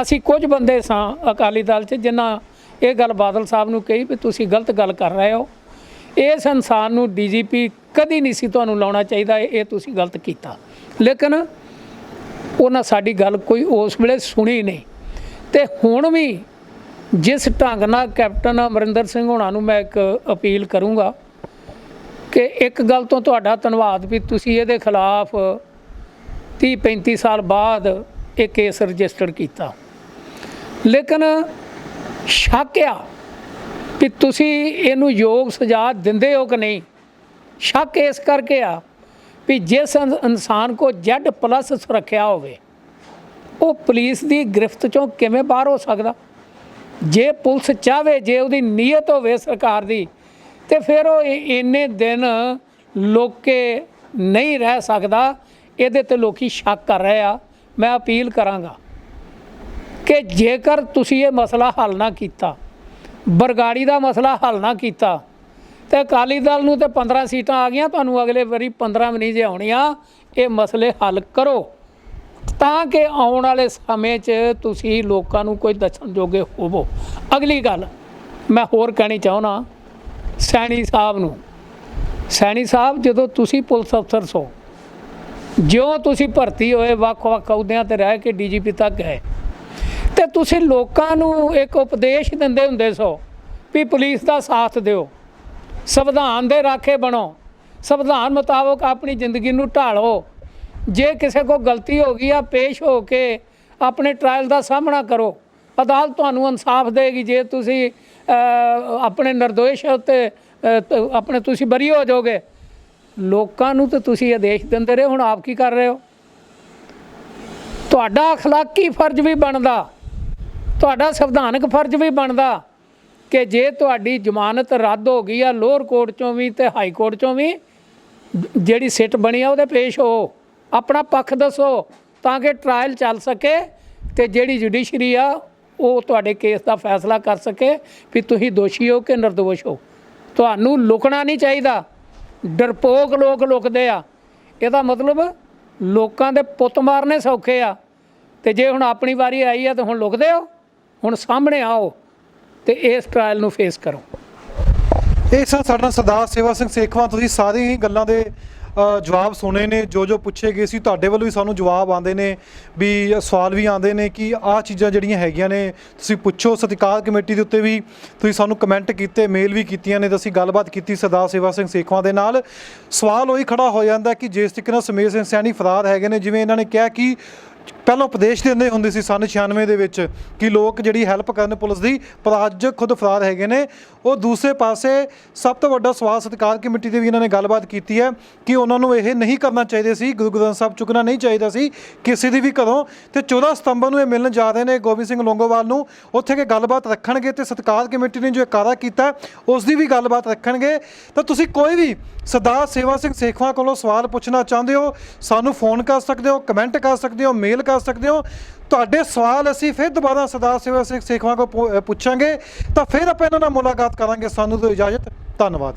ਅਸੀਂ ਕੁਝ ਬੰਦੇ ਸਾਂ ਅਕਾਲੀ ਦਲ 'ਚ ਜਿਨ੍ਹਾਂ ਇਹ ਗੱਲ ਬਾਦਲ ਸਾਹਿਬ ਨੂੰ ਕਹੀ ਵੀ ਤੁਸੀਂ ਗਲਤ ਗੱਲ ਕਰ ਰਹੇ ਹੋ, ਇਸ ਇਨਸਾਨ ਨੂੰ ਡੀਜੀਪੀ ਕਦੀ ਨਹੀਂ ਸੀ ਤੁਹਾਨੂੰ ਲਾਉਣਾ ਚਾਹੀਦਾ, ਇਹ ਤੁਸੀਂ ਗਲਤ ਕੀਤਾ। ਲੇਕਿਨ ਉਹਨਾਂ ਸਾਡੀ ਗੱਲ ਕੋਈ ਉਸ ਵੇਲੇ ਸੁਣੀ ਨਹੀਂ। ਅਤੇ ਹੁਣ ਵੀ ਜਿਸ ਢੰਗ ਨਾਲ ਕੈਪਟਨ ਅਮਰਿੰਦਰ ਸਿੰਘ ਹੋਣਾ ਨੂੰ ਮੈਂ ਇੱਕ ਅਪੀਲ ਕਰੂੰਗਾ ਕਿ ਇੱਕ ਗੱਲ ਤੋਂ ਤੁਹਾਡਾ ਧੰਨਵਾਦ ਵੀ ਤੁਸੀਂ ਇਹਦੇ ਖਿਲਾਫ 30-35 ਸਾਲ ਬਾਅਦ ਇਹ ਕੇਸ ਰਜਿਸਟਰਡ ਕੀਤਾ। ਲੇਕਿਨ ਸ਼ੱਕ ਆ ਕਿ ਤੁਸੀਂ ਇਹਨੂੰ ਯੋਗ ਸਜ਼ਾ ਦਿੰਦੇ ਹੋ ਕਿ ਨਹੀਂ। ਸ਼ੱਕ ਇਸ ਕਰਕੇ ਆ ਵੀ ਜਿਸ ਇਨਸਾਨ ਕੋ Z+ ਸੁਰੱਖਿਆ ਹੋਵੇ, ਉਹ ਪੁਲਿਸ ਦੀ ਗ੍ਰਿਫਤ 'ਚੋਂ ਕਿਵੇਂ ਬਾਹਰ ਹੋ ਸਕਦਾ? ਜੇ ਪੁਲਿਸ ਚਾਹਵੇ, ਜੇ ਉਹਦੀ ਨੀਅਤ ਹੋਵੇ ਸਰਕਾਰ ਦੀ, ਤੇ ਫਿਰ ਉਹ ਇੰਨੇ ਦਿਨ ਲੋਕੇ ਨਹੀਂ ਰਹਿ ਸਕਦਾ। ਇਹਦੇ 'ਤੇ ਲੋਕੀ ਸ਼ੱਕ ਕਰ ਰਹੇ ਆ। ਮੈਂ ਅਪੀਲ ਕਰਾਂਗਾ ਕਿ ਜੇਕਰ ਤੁਸੀਂ ਇਹ ਮਸਲਾ ਹੱਲ ਨਾ ਕੀਤਾ, ਬਰਗਾੜੀ ਦਾ ਮਸਲਾ ਹੱਲ ਨਾ ਕੀਤਾ, ਤੇ ਅਕਾਲੀ ਦਲ ਨੂੰ ਤਾਂ 15 ਸੀਟਾਂ ਆ ਗਈਆਂ, ਤੁਹਾਨੂੰ ਅਗਲੇ ਵਾਰੀ 15 ਵੀ ਨਹੀਂ ਜੇ ਆਉਣੀਆਂ। ਇਹ ਮਸਲੇ ਹੱਲ ਕਰੋ ਤਾਂ ਕਿ ਆਉਣ ਵਾਲੇ ਸਮੇਂ 'ਚ ਤੁਸੀਂ ਲੋਕਾਂ ਨੂੰ ਕੋਈ ਦੱਸਣ ਜੋਗੇ ਹੋਵੋ। ਅਗਲੀ ਗੱਲ ਮੈਂ ਹੋਰ ਕਹਿਣੀ ਚਾਹੁੰਦਾ ਸੈਣੀ ਸਾਹਿਬ ਨੂੰ। ਸੈਣੀ ਸਾਹਿਬ, ਜਦੋਂ ਤੁਸੀਂ ਪੁਲਿਸ ਅਫਸਰ ਸੋ, ਜਿਉਂ ਤੁਸੀਂ ਭਰਤੀ ਹੋਏ, ਵੱਖ-ਵੱਖ ਅਹੁਦਿਆਂ 'ਤੇ ਰਹਿ ਕੇ ਡੀਜੀਪੀ ਤੱਕ ਗਏ, ਅਤੇ ਤੁਸੀਂ ਲੋਕਾਂ ਨੂੰ ਇੱਕ ਉਪਦੇਸ਼ ਦਿੰਦੇ ਹੁੰਦੇ ਸੋ ਵੀ ਪੁਲਿਸ ਦਾ ਸਾਥ ਦਿਓ, ਸੰਵਿਧਾਨ ਦੇ ਰਾਖੇ ਬਣੋ, ਸੰਵਿਧਾਨ ਮੁਤਾਬਕ ਆਪਣੀ ਜ਼ਿੰਦਗੀ ਨੂੰ ਢਾਲੋ। ਜੇ ਕਿਸੇ ਕੋਲ ਗਲਤੀ ਹੋ ਗਈ ਆ, ਪੇਸ਼ ਹੋ ਕੇ ਆਪਣੇ ਟਰਾਇਲ ਦਾ ਸਾਹਮਣਾ ਕਰੋ। ਅਦਾਲਤ ਤੁਹਾਨੂੰ ਇਨਸਾਫ ਦੇਗੀ। ਜੇ ਤੁਸੀਂ ਆਪਣੇ ਨਿਰਦੋਸ਼ ਤੇ ਆਪਣੇ ਤੁਸੀਂ ਬਰੀ ਹੋ ਜਾਓਗੇ। ਲੋਕਾਂ ਨੂੰ ਤਾਂ ਤੁਸੀਂ ਆਦੇਸ਼ ਦਿੰਦੇ ਰਹੇ, ਹੁਣ ਆਪ ਕੀ ਕਰ ਰਹੇ ਹੋ? ਤੁਹਾਡਾ ਅਖਲਾਕੀ ਫਰਜ਼ ਵੀ ਬਣਦਾ, ਤੁਹਾਡਾ ਸੰਵਿਧਾਨਕ ਫਰਜ਼ ਵੀ ਬਣਦਾ ਕਿ ਜੇ ਤੁਹਾਡੀ ਜ਼ਮਾਨਤ ਰੱਦ ਹੋ ਗਈ ਆ ਲੋਅਰ ਕੋਰਟ 'ਚੋਂ ਵੀ ਤੇ ਹਾਈ ਕੋਰਟ 'ਚੋਂ ਵੀ, ਜਿਹੜੀ ਸਿੱਟ ਬਣੀ ਆ ਉਹਦੇ ਪੇਸ਼ ਹੋ, ਆਪਣਾ ਪੱਖ ਦੱਸੋ ਤਾਂ ਕਿ ਟਰਾਇਲ ਚੱਲ ਸਕੇ ਤੇ ਜਿਹੜੀ ਜੁਡੀਸ਼ਰੀ ਆ ਉਹ ਤੁਹਾਡੇ ਕੇਸ ਦਾ ਫੈਸਲਾ ਕਰ ਸਕੇ ਵੀ ਤੁਸੀਂ ਦੋਸ਼ੀ ਹੋ ਕਿ ਨਿਰਦੋਸ਼ ਹੋ। ਤੁਹਾਨੂੰ ਲੁਕਣਾ ਨਹੀਂ ਚਾਹੀਦਾ। ਡਰਪੋਕ ਲੋਕ ਲੁਕਦੇ ਆ, ਇਹਦਾ ਮਤਲਬ ਲੋਕਾਂ ਦੇ ਪੁੱਤ ਮਾਰਨੇ ਸੌਖੇ ਆ। ਤੇ ਜੇ ਹੁਣ ਆਪਣੀ ਵਾਰੀ ਆਈ ਆ ਤਾਂ ਹੁਣ ਲੁਕਦੇ ਹੋ, ਹੁਣ ਸਾਹਮਣੇ ਆਓ ਤੇ ਇਸ ਟਰਾਇਲ ਨੂੰ ਫੇਸ ਕਰੋ। ਇਹ ਸਰ ਸਾਡਾ ਸਰਦਾਰ ਸੇਵਾ ਸਿੰਘ ਸੇਖਵਾਂ, ਤੁਸੀਂ ਸਾਰੀ ਹੀ ਗੱਲਾਂ ਦੇ ਜਵਾਬ ਸੁਣੇ ਨੇ, ਜੋ ਪੁੱਛੇ ਗਏ ਸੀ। ਤੁਹਾਡੇ ਵੱਲੋਂ ਵੀ ਸਾਨੂੰ ਜਵਾਬ ਆਉਂਦੇ ਨੇ, ਵੀ ਸਵਾਲ ਵੀ ਆਉਂਦੇ ਨੇ ਕਿ ਆਹ ਚੀਜ਼ਾਂ ਜਿਹੜੀਆਂ ਹੈਗੀਆਂ ਨੇ ਤੁਸੀਂ ਪੁੱਛੋ। ਸਤਿਕਾਰ ਕਮੇਟੀ ਦੇ ਉੱਤੇ ਵੀ ਤੁਸੀਂ ਸਾਨੂੰ ਕਮੈਂਟ ਕੀਤੇ, ਮੇਲ ਵੀ ਕੀਤੀਆਂ ਨੇ, ਤਾਂ ਅਸੀਂ ਗੱਲਬਾਤ ਕੀਤੀ ਸਰਦਾਰ ਸੇਵਾ ਸਿੰਘ ਸੇਖਵਾਂ ਦੇ ਨਾਲ। ਸਵਾਲ ਉਹੀ ਖੜਾ ਹੋ ਜਾਂਦਾ ਕਿ ਜਿਸ ਤਰੀਕੇ ਨਾਲ ਸਮੇਤ ਸਿੰਘ ਸੈਣੀ ਫਰਾਰ ਹੈਗੇ ਨੇ, ਜਿਵੇਂ ਇਹਨਾਂ ਨੇ ਕਿਹਾ ਕਿ ਪਹਿਲਾਂ ਉਪਦੇਸ਼ ਦਿੰਦੇ ਹੁੰਦੇ ਸੀ ਸੰਨ 96 ਦੇ ਵਿੱਚ ਕਿ ਲੋਕ ਜਿਹੜੀ ਹੈਲਪ ਕਰਨ ਪੁਲਿਸ ਦੀ, ਪਰ ਅੱਜ ਖੁਦ ਫਰਾਰ ਹੈਗੇ ਨੇ। ਉਹ ਦੂਸਰੇ ਪਾਸੇ ਸਭ ਤੋਂ ਵੱਡਾ ਸਵਾਲ ਸਤਿਕਾਰ ਕਮੇਟੀ ਦੇ ਵੀ ਇਹਨਾਂ ਨੇ ਗੱਲਬਾਤ ਕੀਤੀ ਹੈ ਕਿ ਉਹਨਾਂ ਨੂੰ ਇਹ ਨਹੀਂ ਕਰਨਾ ਚਾਹੀਦਾ ਸੀ, ਗੁਰੂ ਗ੍ਰੰਥ ਸਾਹਿਬ ਚੁੱਕਣਾ ਨਹੀਂ ਚਾਹੀਦਾ ਸੀ ਕਿਸੇ ਦੀ ਵੀ ਘਰੋਂ। ਤੇ 14 ਸਤੰਬਰ ਨੂੰ ਇਹ ਮਿਲਣ ਜਾ ਰਹੇ ਨੇ ਗੋਬਿੰਦ ਸਿੰਘ ਲੌਂਗੋਵਾਲ ਨੂੰ, ਉੱਥੇ ਕਿ ਗੱਲਬਾਤ ਰੱਖਣਗੇ ਤੇ ਸਤਿਕਾਰ ਕਮੇਟੀ ਨੇ ਜੋ ਇਕਾਰਾ ਕੀਤਾ ਉਸ ਦੀ ਵੀ ਗੱਲਬਾਤ ਰੱਖਣਗੇ। ਤਾਂ ਤੁਸੀਂ ਕੋਈ ਵੀ ਸਰਦਾਰ ਸੇਵਾ ਸਿੰਘ ਸੇਖਵਾਂ ਕੋਲੋਂ ਸਵਾਲ ਪੁੱਛਣਾ ਚਾਹੁੰਦੇ ਹੋ, ਸਾਨੂੰ ਫੋਨ ਕਰ ਸਕਦੇ ਹੋ, ਕਮੈਂਟ ਕਰ ਸਕਦੇ ਹੋ, ਮੇਲ ਕਰ ਸਕਦੇ ਹੋ। ਤੁਹਾਡੇ ਸਵਾਲ ਅਸੀਂ ਫਿਰ ਦੁਬਾਰਾ ਸਰਦਾਰ ਸੇਵਾ ਸਿੰਘ ਸੇਖਵਾਂ ਕੋਲ ਪੁੱਛਾਂਗੇ, ਤਾਂ ਫਿਰ ਆਪਾਂ ਇਹਨਾਂ ਨਾਲ ਮੁਲਾਕਾਤ ਕਰਾਂਗੇ। ਸਾਨੂੰ ਦਿਓ ਇਜਾਜ਼ਤ, ਧੰਨਵਾਦ।